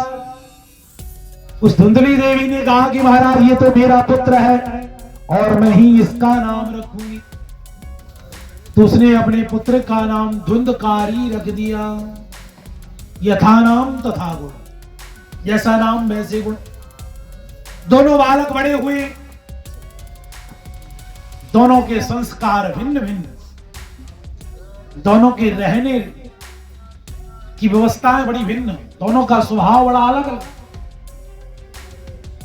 उस धुंधली देवी ने कहा कि महाराज ये तो मेरा पुत्र है और मैं ही इसका नाम रखूंगी। तो उसने अपने पुत्र का नाम धुंधकारी रख दिया। यथा नाम तथा गुण, जैसा नाम वैसे गुण। दोनों बालक बड़े हुए, दोनों के संस्कार भिन्न भिन्न, दोनों के रहने की व्यवस्थाएं बड़ी भिन्न, दोनों का स्वभाव बड़ा अलग अलग।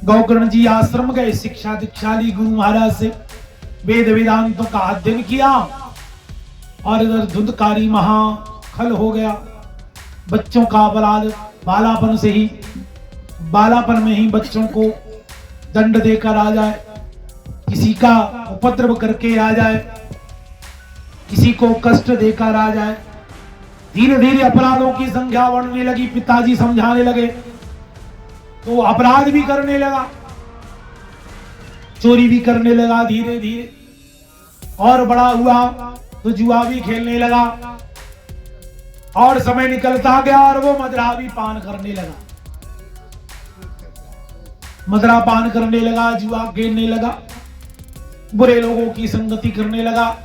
गौकर्ण जी आश्रम गए, शिक्षा दीक्षा ली गुरु महाराज से, वेद वेदांतों का अध्ययन किया और इधर धुंधकारी महाखल हो गया। बच्चों का अपराध बालापन में ही बच्चों को दंड देकर आ जाए, किसी का उपद्रव करके आ जाए, किसी को कष्ट देकर आ जाए। धीरे धीरे अपराधों की संख्या बढ़ने लगी। पिताजी समझाने लगे तो अपराध भी करने लगा, चोरी भी करने लगा धीरे धीरे, और बड़ा हुआ तो जुआ भी खेलने लगा और समय निकलता गया और वो मदरा भी पान करने लगा, मदरा पान करने लगा, जुआ खेलने लगा, बुरे लोगों की संगति करने लगा।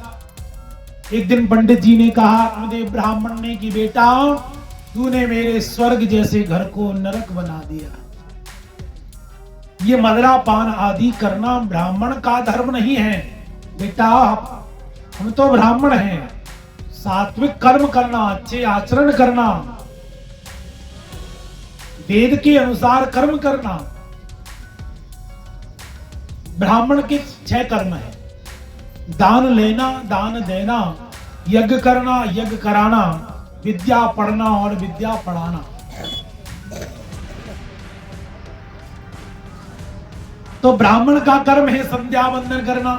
एक दिन पंडित जी ने कहा मुझे ब्राह्मण ने कि बेटा तूने मेरे स्वर्ग जैसे घर को नरक बना दिया। ये मदरा पान आदि करना ब्राह्मण का धर्म नहीं है बेटा, हम तो ब्राह्मण हैं। सात्विक कर्म करना, अच्छे आचरण करना, वेद के अनुसार कर्म करना, ब्राह्मण के 6 कर्म है। दान लेना, दान देना, यज्ञ करना, यज्ञ कराना, विद्या पढ़ना और विद्या पढ़ाना। तो ब्राह्मण का कर्म है संध्या वंदन करना,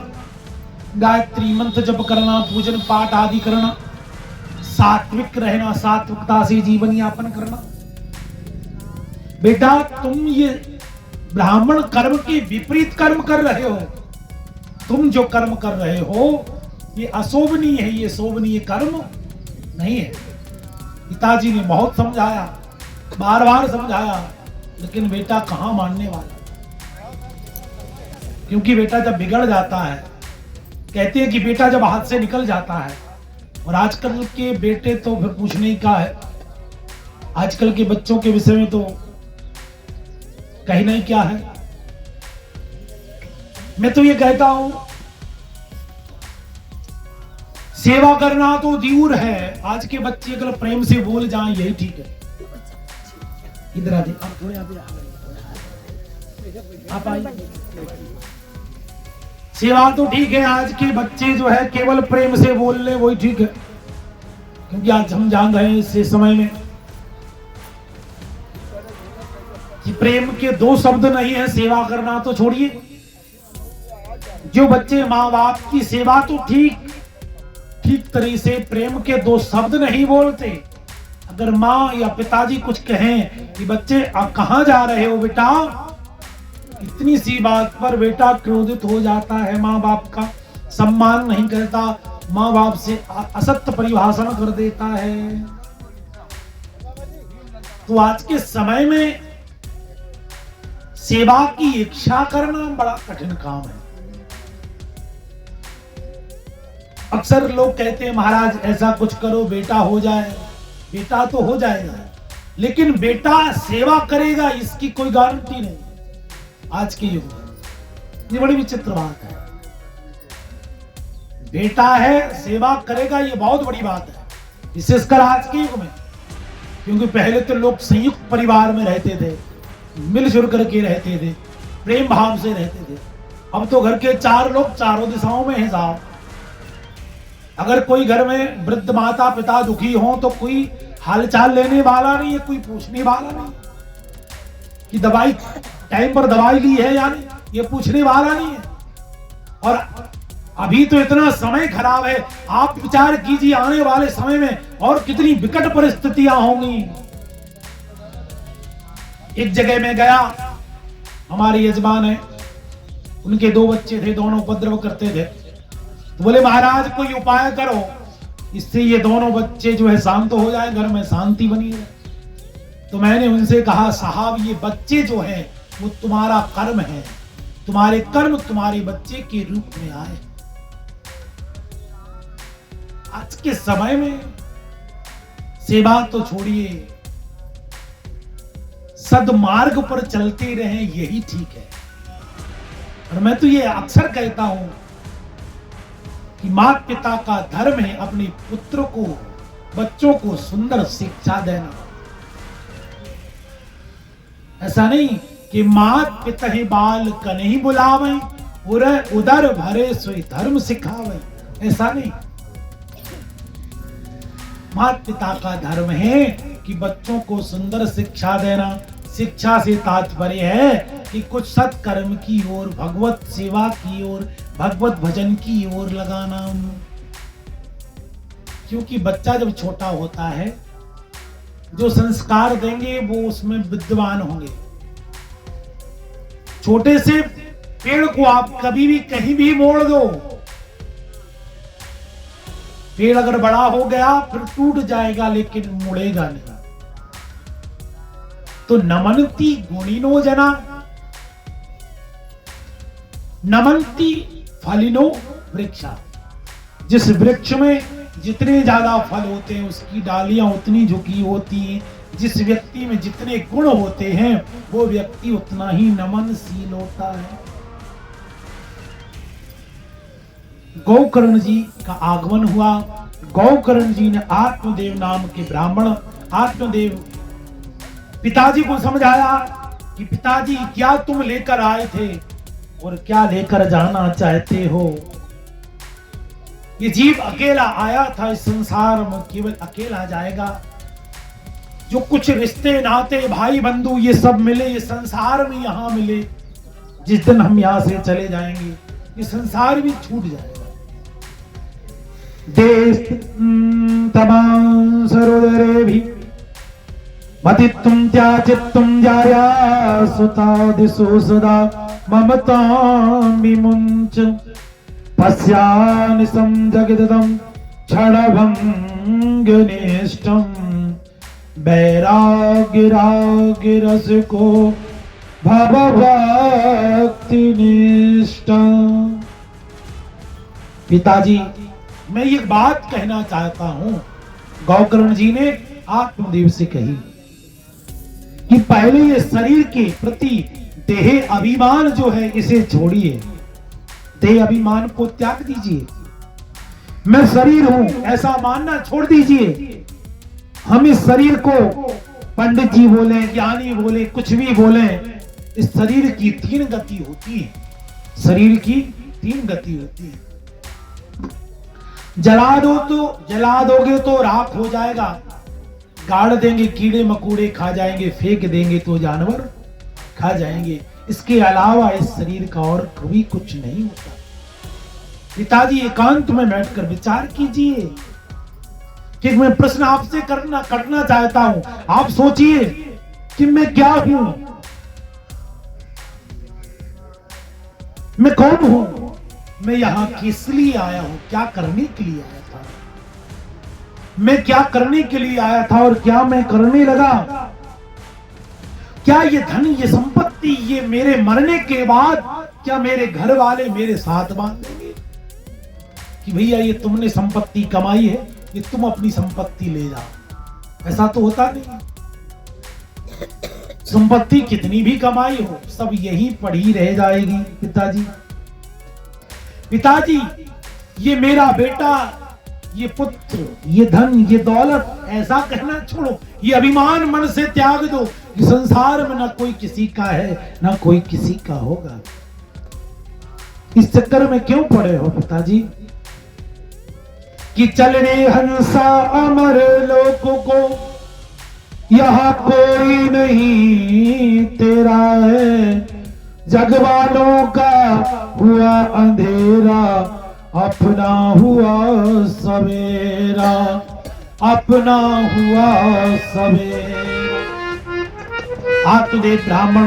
गायत्री मंत्र जप करना, पूजन पाठ आदि करना, सात्विक रहना, सात्विकता से जीवन यापन करना। बेटा तुम ये ब्राह्मण कर्म के विपरीत कर्म कर रहे हो। तुम जो कर्म कर रहे हो ये अशोभनीय है, ये शोभनीय कर्म नहीं है। पिताजी ने बहुत समझाया, बार बार समझाया, लेकिन बेटा कहां मानने वाला। क्योंकि बेटा जब बिगड़ जाता है, कहते हैं कि बेटा जब हाथ से निकल जाता है, और आजकल के बेटे तो फिर पूछने ही का है। आजकल के बच्चों के विषय में तो कहना ही क्या है। मैं तो ये कहता हूं सेवा करना तो दूर है। आज के बच्चे अगर प्रेम से बोल जाएं यही ठीक है। इधर आ जाइए, आप थोड़े आप आइए। सेवा तो ठीक है, आज के बच्चे जो है केवल प्रेम से बोल ले वही ठीक है। क्योंकि आज हम जान रहे हैं इस समय में कि प्रेम के 2 शब्द नहीं है। सेवा करना तो छोड़िए, जो बच्चे माँ बाप की सेवा तो ठीक तरीके से प्रेम के 2 शब्द नहीं बोलते। अगर माँ या पिताजी कुछ कहें कि बच्चे आप कहां जा रहे हो बेटा, इतनी सी बात पर बेटा क्रोधित हो जाता है, माँ बाप का सम्मान नहीं करता, माँ बाप से असत्य परिभाषण कर देता है। तो आज के समय में सेवा की इच्छा करना बड़ा कठिन काम है। अक्सर लोग कहते हैं महाराज ऐसा कुछ करो बेटा हो जाए। बेटा तो हो जाएगा, लेकिन बेटा सेवा करेगा इसकी कोई गारंटी नहीं आज के युग में। ये बड़ी विचित्र बात है। बेटा है सेवा करेगा, ये बहुत बड़ी बात है, विशेषकर आज के युग में, क्योंकि पहले तो लोग संयुक्त परिवार में रहते थे, मिलजुल करके रहते थे, प्रेम भाव से रहते थे। अब तो घर के 4 लोग चारों दिशाओं में हैं साहब। अगर कोई घर में वृद्ध माता पिता दुखी हो तो कोई हालचाल लेने वाला नहीं है, कोई पूछने वाला नहीं कि दवाई टाइम पर दवाई ली है या नहीं, ये पूछने वाला नहीं है। और अभी तो इतना समय खराब है, आप विचार कीजिए आने वाले समय में और कितनी विकट परिस्थितियां होंगी। एक जगह में गया, हमारे यजमान है, उनके 2 बच्चे थे, दोनों उपद्रव करते थे। तो बोले महाराज कोई उपाय करो, इससे ये दोनों बच्चे जो है शांत हो जाए, घर में शांति बनी रहे। तो मैंने उनसे कहा साहब ये बच्चे जो है वो तुम्हारा कर्म है, तुम्हारे कर्म तुम्हारे बच्चे के रूप में आए। आज के समय में सेवा तो छोड़िए, सद्मार्ग पर चलते रहें यही ठीक है। और मैं तो ये अक्सर कहता हूं कि माता पिता का धर्म है अपने पुत्र को, बच्चों को सुंदर शिक्षा देना। ऐसा नहीं कि मात पिता ही बाल कन्ही बुलावे, उदर भरे सोई धर्म सिखावे, ऐसा नहीं। माता पिता का धर्म है कि बच्चों को सुंदर शिक्षा देना। शिक्षा से तात्पर्य है कि कुछ सत्कर्म की ओर, भगवत सेवा की ओर, भगवत भजन की ओर लगाना। क्योंकि बच्चा जब छोटा होता है, जो संस्कार देंगे वो उसमें विद्वान होंगे। छोटे से पेड़ को आप कभी भी कहीं भी मोड़ दो, पेड़ अगर बड़ा हो गया फिर टूट जाएगा लेकिन मुड़ेगा नहीं। तो नमन्ति गुणिनो जना, नमन्ति फलिनो वृक्षा। जिस वृक्ष में जितने ज्यादा फल होते हैं उसकी डालियां उतनी झुकी होती हैं। जिस व्यक्ति में जितने गुण होते हैं वो व्यक्ति उतना ही नमनशील होता है। गौकर्ण जी का आगमन हुआ। गौकर्ण जी ने आत्मदेव नाम के ब्राह्मण, आत्मदेव पिताजी को समझाया कि पिताजी क्या तुम लेकर आए थे और क्या लेकर जाना चाहते हो। ये जीव अकेला आया था इस संसार में, केवल अकेला जाएगा। जो कुछ रिश्ते नाते भाई बंधु ये सब मिले, ये संसार में यहां मिले, जिस दिन हम यहां से चले जाएंगे ये संसार भी छूट जाएगा। देश तमाम सरोदरे भी मतित्वं त्याजित्वं जाया सुता दिशो सदा ममतां विमुञ्च पश्यानिशं जगदं क्षणभङ्गनिष्ठं वैराग्य राग रस को भवभक्तिनिष्ठं। पिताजी मैं ये बात कहना चाहता हूं, गौकर्ण जी ने आत्मदेव से कही कि पहले ये शरीर के प्रति देह अभिमान जो है इसे छोड़िए, देह अभिमान को त्याग दीजिए। मैं शरीर हूं ऐसा मानना छोड़ दीजिए। हम इस शरीर को पंडित जी बोले, ज्ञानी बोले, कुछ भी बोले, इस शरीर की 3 गति होती है। शरीर की 3 गति होती है। जला दोगे तो राख हो जाएगा, गाड़ देंगे कीड़े मकोड़े खा जाएंगे, फेंक देंगे तो जानवर खा जाएंगे। इसके अलावा इस शरीर का और कभी कुछ नहीं होता। पिताजी एकांत में बैठकर विचार कीजिए कि मैं प्रश्न आपसे करना चाहता हूं। आप सोचिए कि मैं क्या हूं, मैं कौन हूं, मैं यहां किस लिए आया हूं, क्या करने के लिए आया था, मैं क्या करने के लिए आया था और क्या मैं करने लगा। क्या ये धन, ये संपत्ति संपत्ति ये मेरे मरने के बाद क्या मेरे घर वाले मेरे साथ बांध देंगे कि भैया ये तुमने संपत्ति कमाई है, ये तुम अपनी संपत्ति ले जाओ? ऐसा तो होता नहीं। संपत्ति कितनी भी कमाई हो, सब यही पड़ी रह जाएगी। पिताजी, पिताजी, ये मेरा बेटा, ये पुत्र, ये धन, ये दौलत, ऐसा कहना छोड़ो, ये अभिमान मन से त्याग दो कि संसार में ना कोई किसी का है ना कोई किसी का होगा। इस चक्कर में क्यों पड़े हो पिताजी कि चल रे हंसा अमर लोकों को, यहाँ कोई नहीं तेरा है, जग वालों का हुआ अंधेरा, अपना हुआ सवेरा, अपना हुआ सवेरा। आत्मदेव ब्राह्मण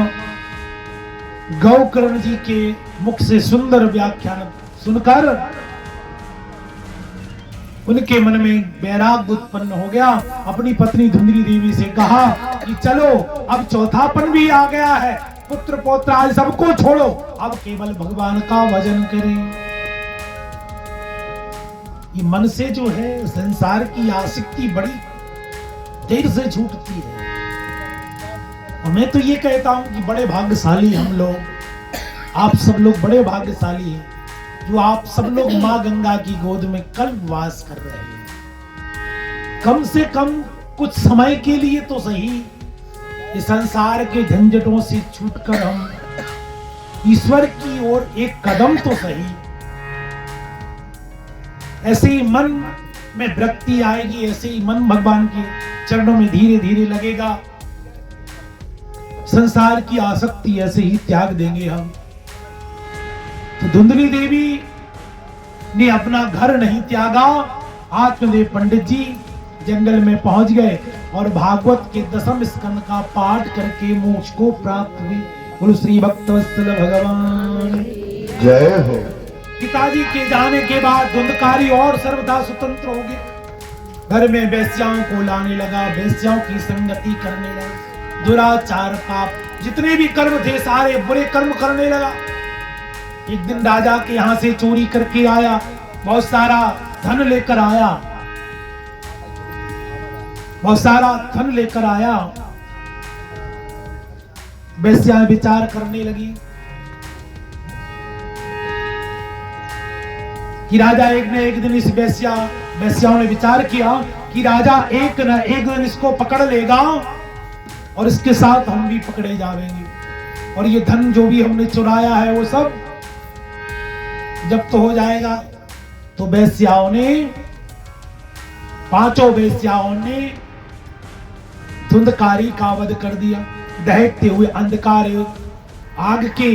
गौकर्ण जी के मुख से सुंदर व्याख्यान सुनकर उनके मन में वैराग्य उत्पन्न हो गया। अपनी पत्नी धुंधली देवी से कहा कि चलो अब चौथापन भी आ गया है, पुत्र पौत्र आज सबको छोड़ो, अब केवल भगवान का भजन करें। ये मन से जो है संसार की आसक्ति बड़ी देर से छूटती है। और मैं तो ये कहता हूं कि बड़े भाग्यशाली हम लोग, आप सब लोग बड़े भाग्यशाली हैं जो आप सब लोग मां गंगा की गोद में कल्पवास कर रहे हैं। कम से कम कुछ समय के लिए तो सही इस संसार के झंझटों से छूटकर हम ईश्वर की ओर एक कदम तो सही, ऐसे ही मन में विरक्ति आएगी, ऐसे ही मन भगवान के चरणों में धीरे धीरे लगेगा, संसार की आसक्ति ऐसे ही त्याग देंगे हम। तो धुंधली देवी ने अपना घर नहीं त्यागा। आत्मदेव पंडित जी जंगल में पहुंच गए और भागवत के 10वें स्कंद का पाठ करके मोक्ष को प्राप्त हुई। बोलो श्री भक्तवत्सल भगवान जय हो। पिताजी के जाने के बाद धुंधकारी और सर्वदा स्वतंत्र हो गए। घर में वेश्याओं को लाने लगा, वेश्याओं की संगति करने लगा, दुराचार पाप जितने भी कर्म थे सारे बुरे कर्म करने लगा। एक दिन राजा के यहां से चोरी करके आया, बहुत सारा धन लेकर आया, बहुत सारा धन लेकर आया। वेश्याएं विचार करने लगी कि राजा एक न एक दिन इस वेश्याओं ने विचार किया कि राजा एक न एक दिन इसको पकड़ लेगा और इसके साथ हम भी पकड़े जाएंगे और ये धन जो भी हमने चुराया है वो सब जब्त हो जाएगा। तो वेश्याओं ने, पांचों वेश्याओं ने धुंधकारी का वध कर दिया। दहकते हुए अंधकार आग के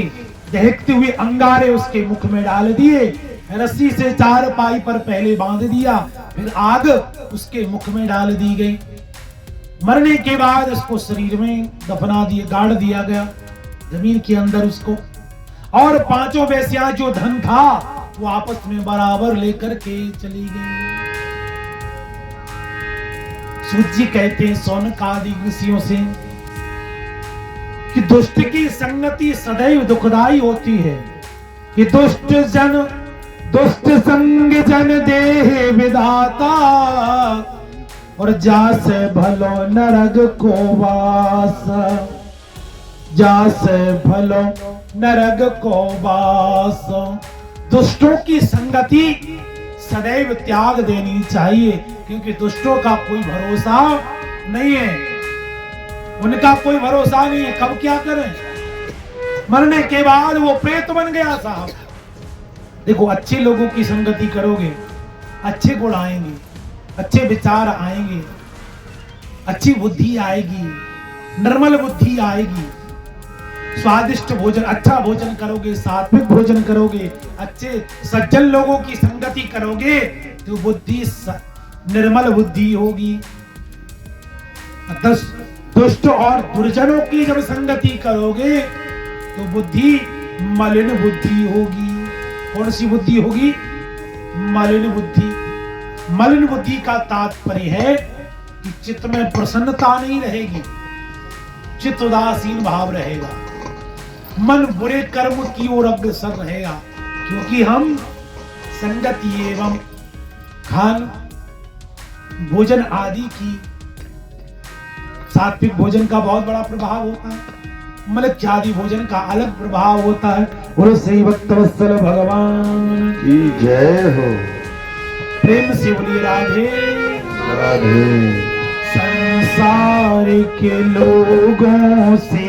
दहकते हुए अंगारे उसके मुख में डाल दिए, रस्सी से 4 पाई पर पहले बांध दिया, फिर आग उसके मुख में डाल दी गई। मरने के बाद उसको शरीर में दफना दिया, गाड़ दिया गया जमीन के अंदर उसको। और पांचों वेश्या जो धन था वो आपस में बराबर लेकर के चली गई। सूत जी कहते हैं सौनकादि ऋषियों से कि दुष्ट की संगति सदैव दुखदाई होती है। कि दुष्ट संग जन देह विधाता और जासे भलो नरक को वास, जासे भलो नरक को वास। दुष्टों की संगति सदैव त्याग देनी चाहिए क्योंकि दुष्टों का कोई भरोसा नहीं है, उनका कोई भरोसा नहीं है। कब क्या करें, मरने के बाद वो प्रेत बन गया साहब। देखो अच्छे लोगों की संगति करोगे, अच्छे गुण आएंगे, अच्छे विचार आएंगे, अच्छी बुद्धि आएगी, निर्मल बुद्धि आएगी, स्वादिष्ट भोजन, अच्छा भोजन करोगे, सात्विक भोजन करोगे, अच्छे सज्जन लोगों की संगति करोगे तो बुद्धि निर्मल बुद्धि होगी। दुष्ट और दुर्जनों की जब संगति करोगे तो बुद्धि मलिन बुद्धि होगी। कौन सी बुद्धि होगी? मलिन बुद्धि। मलिन बुद्धि का तात्पर्य है कि चित्त में प्रसन्नता नहीं रहेगी, चित्त उदासीन भाव रहेगा। मन बुरे कर्म की ओर अग्रसर रहेगा, क्योंकि हम संगति एवं खान भोजन आदि की सात्विक भोजन का बहुत बड़ा प्रभाव होता है, मलक्ष्यादि भोजन का अलग प्रभाव होता है। बोलो श्री भक्तवत्सल भगवान की जय हो। प्रेम से बोलिए राधे राधे। संसार के लोगों से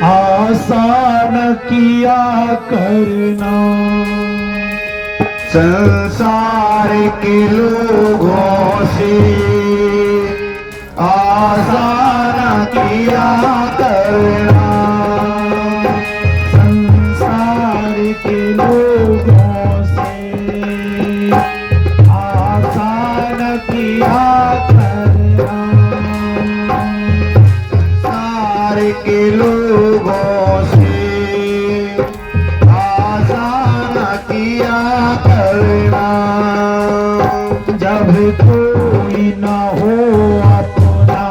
आसान किया करना, संसार के लोगों से आसान किया करना, संसार के लोगों से आसान किया करना, संसार के लोगों से आसान किया करना, जब कोई न हो अपना,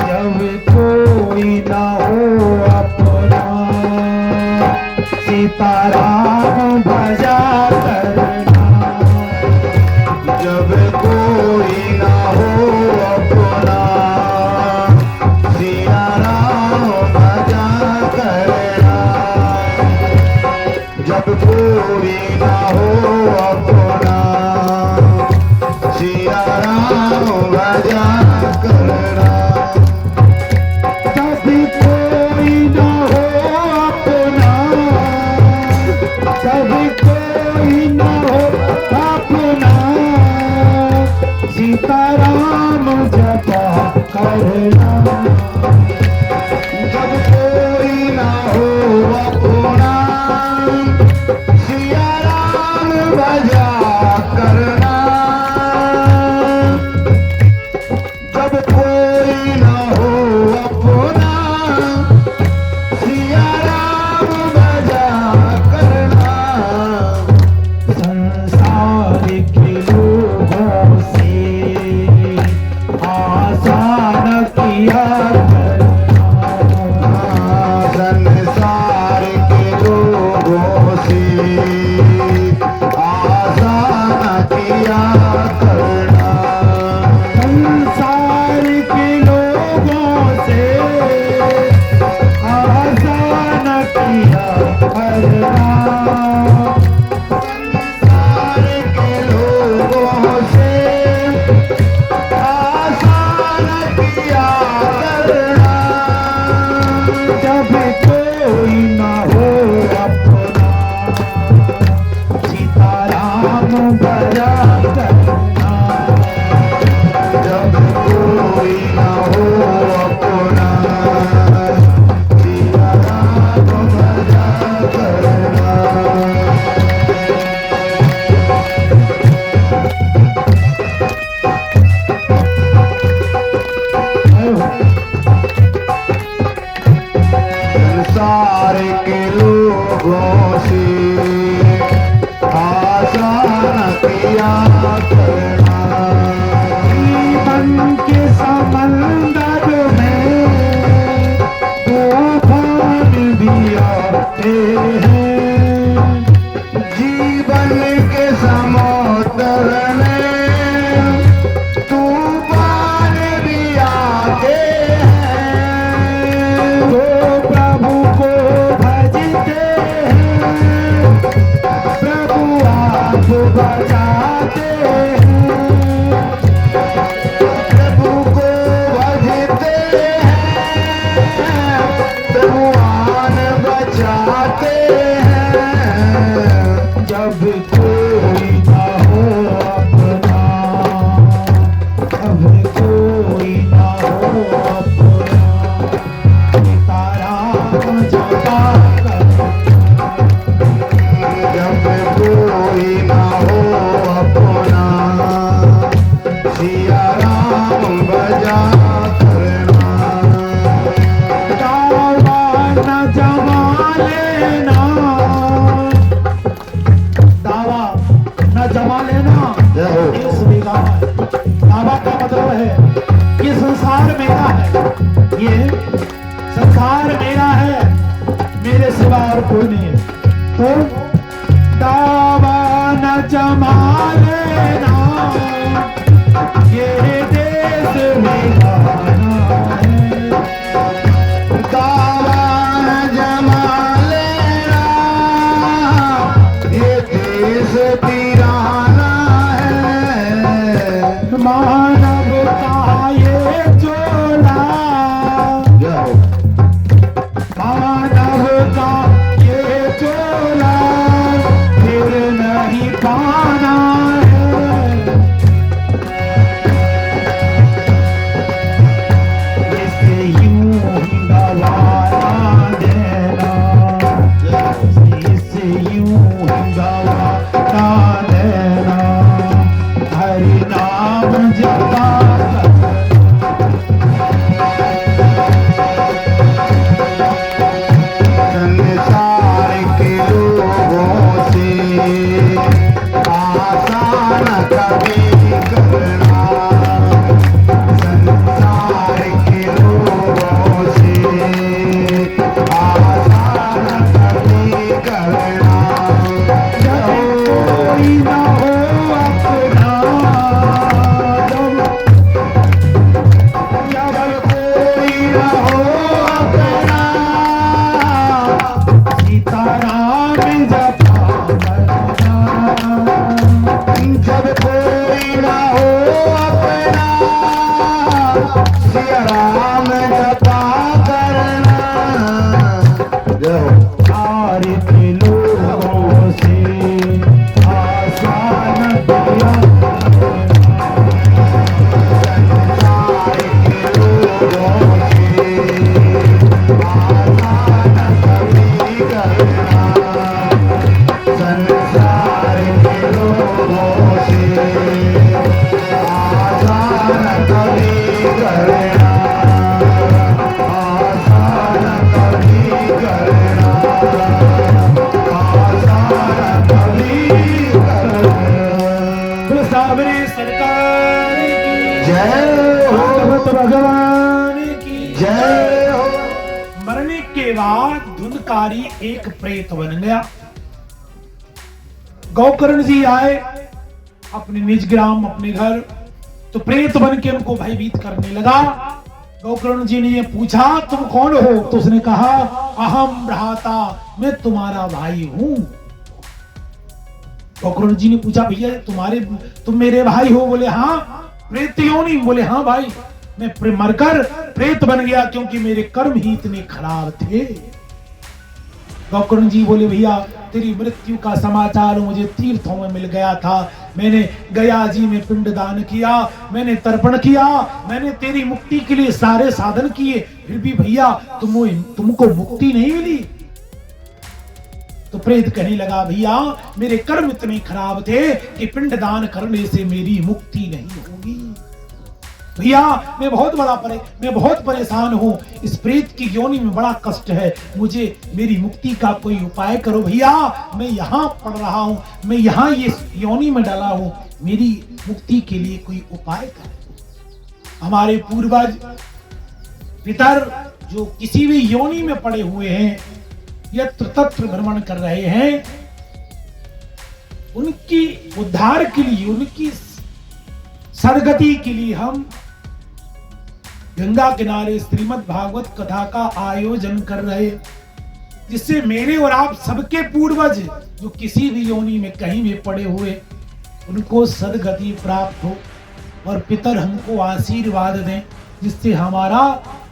जब कोई न हो अपना, सीताराम भजा करना, जब कोई ना हो अपना, सिया राम भजा करना, जब कोई ना हो अपना, सिया राम भजा करना, जब कोई न हो अपना, जब कोई न हो अपना, सीताराम जपा करना, जब कोई ना हो अपना, सिया राम भजा करना, जब कोई ना हो अपना, सिया राम भजा करना, संसार के लोगों से आसान किया करना, संसार के लोगों से आसान किया करना, संसार के लोगों से आसान किया करना, संसार के लोगों से आसान किया करना, जब कोई न हो अपना, सीताराम भजा करना, जब कोई ना हो अपना, सिया राम भजा करना, संसार के लोगों से आसान किया करना, जीवन के समंदर में तूफान भी आते हैं, जीवन के समुद्र में तूफान भी आते हैं, तो प्रभु को भजते हैं, प्रभु आप बचाते हैं, प्रभु को भजते हैं, भगवान बचाते हैं, जब कोई न हो अपना, जब कोई न हो अपना, सीताराम जपा करना, जब कोई ना हो जमा लेना, ये देश बेगाना है। दामन जमा लेना, ये देश वीराना है। मानव का ये चोला, मानव का ये चोला फिर नहीं पाना है। इसे यूं ही गवारा देना, इसे यूं ही गवारा देना, हरि नाम जपा संसार के लोगों से आसान कभी करना, संसार के लोगों से आसान कभी करना। कोई न हो अपना, जब कोई न हो अपना, सीताराम जपा करना। जब कोई ना हो अपना, सिया राम जपा करना। सारे के लोगों से आसान दिया, संसार के लोगों से आसान कभी करना, संसार के लोगों से आसान कभी करना, आसान कभी करना, आसान कभी करना। साबरे सरकार की जय हो, भागवत भगवान की जय हो। मरने के बाद धुंधकारी एक प्रेत बन गया। गौकर्ण जी आए अपने निज ग्राम अपने घर, तो प्रेत बन के उनको भयभीत करने लगा। गौकर्ण जी ने ये पूछा तुम कौन हो, तो उसने कहा अहम भ्राता, मैं तुम्हारा भाई हूं। गौकर्ण जी ने पूछा भैया तुम मेरे भाई हो? बोले हाँ। प्रेत योनि? बोले हाँ भाई, मैं मरकर प्रेत बन गया क्योंकि मेरे कर्म ही इतने खराब थे। गौकर्ण जी बोले भैया तेरी मृत्यु का समाचार मुझे तीर्थों में मिल गया था, मैंने गया जी में पिंडदान किया, मैंने तर्पण किया, मैंने तेरी मुक्ति के लिए सारे साधन किए, फिर भी भैया तुमको मुक्ति नहीं मिली। तो प्रेत कहने लगा भैया मेरे कर्म इतने खराब थे कि पिंडदान करने से मेरी मुक्ति नहीं होगी। भैया मैं बहुत परेशान हूँ, इस प्रेत की योनि में बड़ा कष्ट है, मुझे मेरी मुक्ति का कोई उपाय करो भैया, मैं यहाँ पड़ रहा हूँ, मैं यहाँ ये योनि में डाला हूँ, मेरी मुक्ति के लिए कोई उपाय करो। हमारे पूर्वज पितर जो किसी भी योनि में पड़े हुए हैं, यत्र तत्र भ्रमण कर रहे हैं, उनकी उद्धार के लिए, उनकी सदगति के लिए हम गंगा किनारे श्रीमद् भागवत कथा का आयोजन कर रहे, जिससे मेरे और आप सबके पूर्वज जो किसी भी योनि में कहीं भी पड़े हुए उनको सदगति प्राप्त हो और पितर हमको आशीर्वाद दें, जिससे हमारा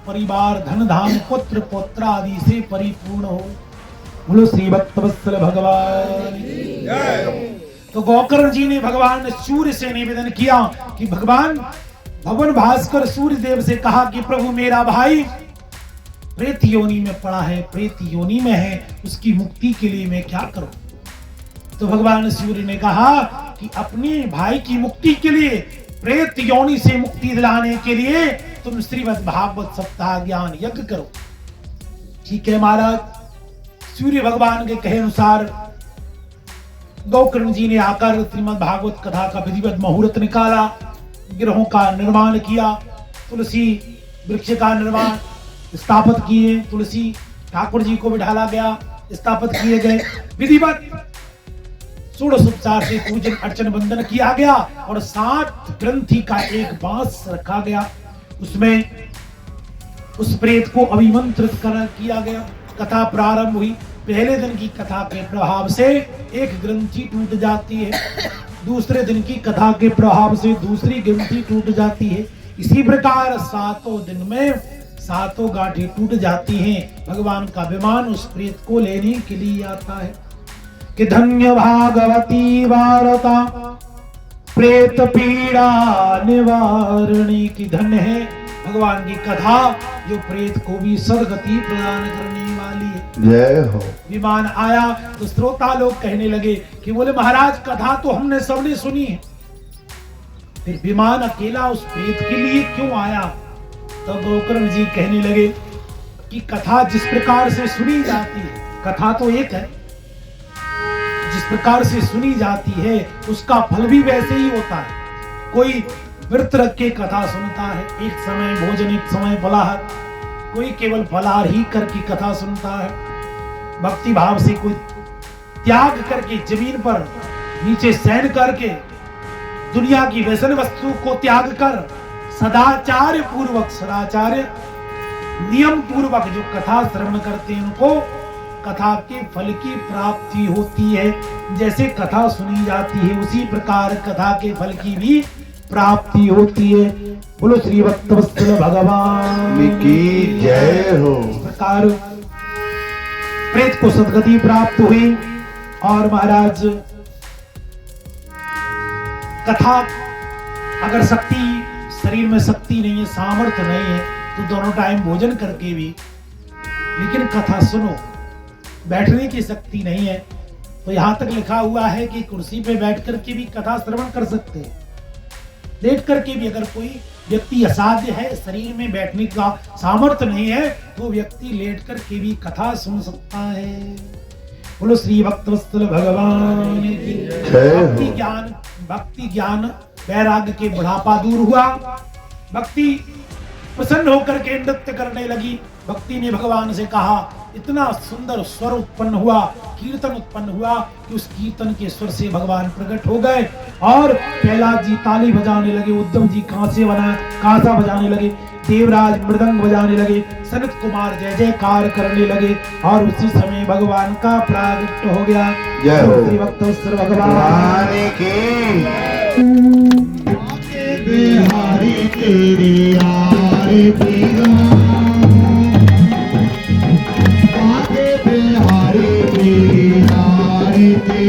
परिवार धन धाम पुत्र पौत्र आदि से परिपूर्ण हो। बोलो श्री भक्तवत्सल भगवान की जय। तो गौकर्ण जी ने भगवान सूर्य से निवेदन किया कि भगवान भवन भास्कर सूर्य देव से कहा कि प्रभु मेरा भाई प्रेत योनि में पड़ा है, प्रेत योनि में है, उसकी मुक्ति के लिए मैं क्या करूं? तो भगवान सूर्य ने कहा कि अपने भाई की मुक्ति के लिए, प्रेत योनि से मुक्ति दिलाने के लिए तुम श्रीमद् भागवत सप्ताह ज्ञान यज्ञ करो। ठीक है महाराज। सूर्य भगवान के कहे अनुसार गौकर्ण जी ने आकर श्रीमद् भागवत कथा का विधिवत मुहूर्त निकाला, ग्रहों का निर्माण किया, तुलसी वृक्ष का निर्माण स्थापित किए, तुलसी ठाकुर जी को बिठाला गया, स्थापित किए गए। विधिवत षोडशोपचार से पूजन अर्चन वंदन किया गया और 7 ग्रंथि का एक बांस रखा गया, उसमें उस प्रेत को अभिमंत्रित किया गया। कथा प्रारंभ हुई। पहले दिन की कथा के प्रभाव से एक ग्रंथि टूट जाती है, दूसरे दिन की कथा के प्रभाव से दूसरी ग्रंथि टूट जाती है। इसी प्रकार 7 दिन में 7 गांठें टूट जाती हैं। भगवान का विमान उस प्रेत को लेने के लिए आता है कि धन्य भागवती वार्ता प्रेत पीड़ा निवारणी की धन्य है भगवान की कथा जो प्रेत को भी सदगति प्रदान करने वाली है। जय हो। विमान आया तो श्रोता लोग कहने लगे कि बोले महाराज कथा तो हमने सबने सुनी है, फिर विमान अकेला उस प्रेत के लिए क्यों आया? तब गोकर्ण जी कहने लगे कि कथा जिस प्रकार से सुनी जाती है, कथा तो एक है, जिस प्रकार से सुनी जाती है उसका फल भी वैसे ही होता है। कोई व्रत रख के कथा सुनता है, एक समय भोजन एक समय फलाहार, कोई केवल फलाहार ही करके कथा सुनता है। भक्ति भाव से कोई त्याग करके जमीन पर नीचे शयन करके दुनिया की व्यसन वस्तु को त्याग कर सदाचार पूर्वक, सदाचार नियम पूर्वक जो कथा श्रवण करते हैं उनको कथा के फल की प्राप्ति होती है। जैसे कथा सुनी जाती है उसी प्रकार कथा के फल की भी प्राप्ति होती है। बोलो श्री भक्तवत्सल भगवान की जय हो। इस प्रकार प्रेत को सदगति प्राप्त हुई और महाराज कथा अगर शक्ति शरीर में शक्ति नहीं है, सामर्थ्य नहीं है तो दोनों टाइम भोजन करके भी, लेकिन कथा सुनो, बैठने की शक्ति नहीं है तो यहां तक लिखा हुआ है कि कुर्सी पे बैठ करके भी कथा श्रवण कर सकते हैं। लेट करके भी अगर कोई व्यक्ति असाध्य है, शरीर में बैठने का सामर्थ्य नहीं है तो व्यक्ति लेट करके भी कथा सुन सकता है। बोलो श्री भक्तवत्सल भगवान की। भक्ति ज्ञान वैराग्य के बुढ़ापा दूर हुआ, भक्ति प्रसन्न होकर के नृत्य करने लगी। भक्ति ने भगवान से कहा, इतना सुंदर स्वर उत्पन्न हुआ, कीर्तन उत्पन्न हुआ कि उस कीर्तन के स्वर से भगवान प्रकट हो गए और प्रहलाद जी ताली बजाने लगे, उद्धव जी कांसा बजाने लगे, देवराज मृदंग बजाने लगे, सनत कुमार जय जयकार करने लगे और उसी समय भगवान का प्रागट्य हो गया। जय हो श्री भक्तवत्सल भगवान की। बिहारी तेरी आरती आगे बिहारी तेरी आरती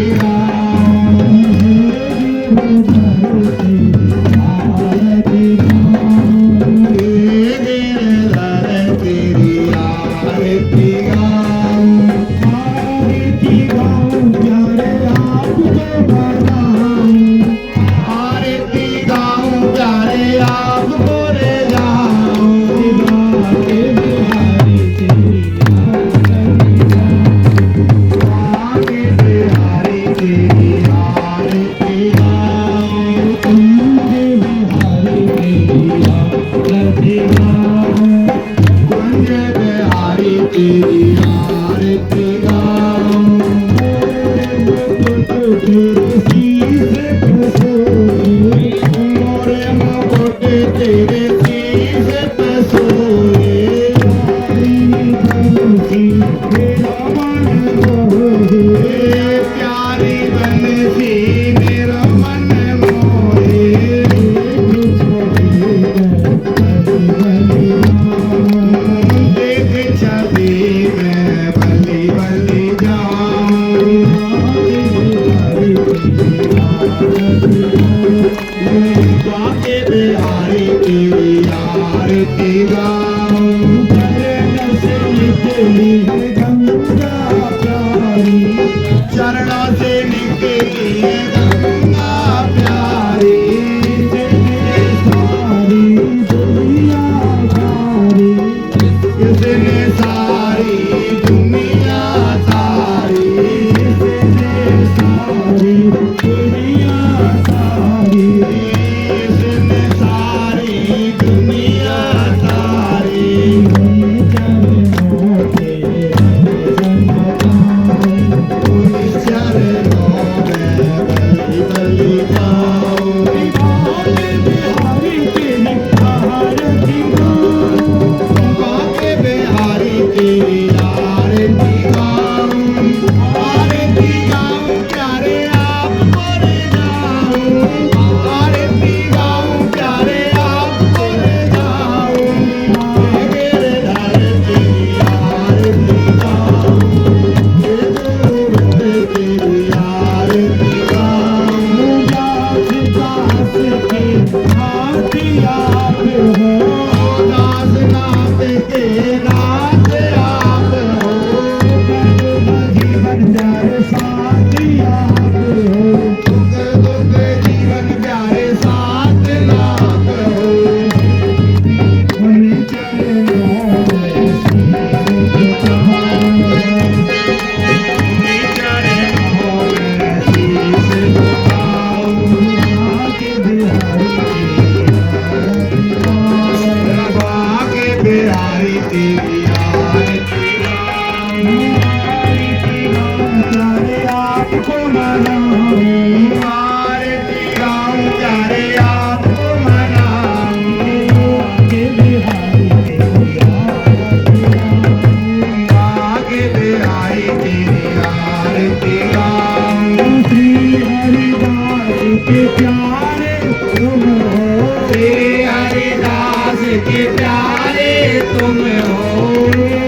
गाऊं बाके बिहारी तेरी आरती गाऊं बाके बिहारी तेरी आरती गाऊं प्यारे आप पर जाऊं आरती गाऊं प्यारे आप पर जाऊं मेरे दर तेरी आरती गाऊं तेरी आरती गाऊं दास दास के आरती आप हो दास नाथ के नाथ आप हो जीवन प्यारे साथी आप हो दुख दुख जीवन प्यारे साथ नाथ हो उन चरणों में शीश झुकाऊं। बाके बिहारी तेरी आरती गाऊं। प्यारे आपको मनाऊं आरती गाऊं प्यारे आपको मनाऊं बाके बिहारी तेरी आरती गाऊं। बाके बिहारी तेरी आरती गाऊं श्री हरिदास के प्यारे तुम हो श्री हरिदास के प्यारे तुम हो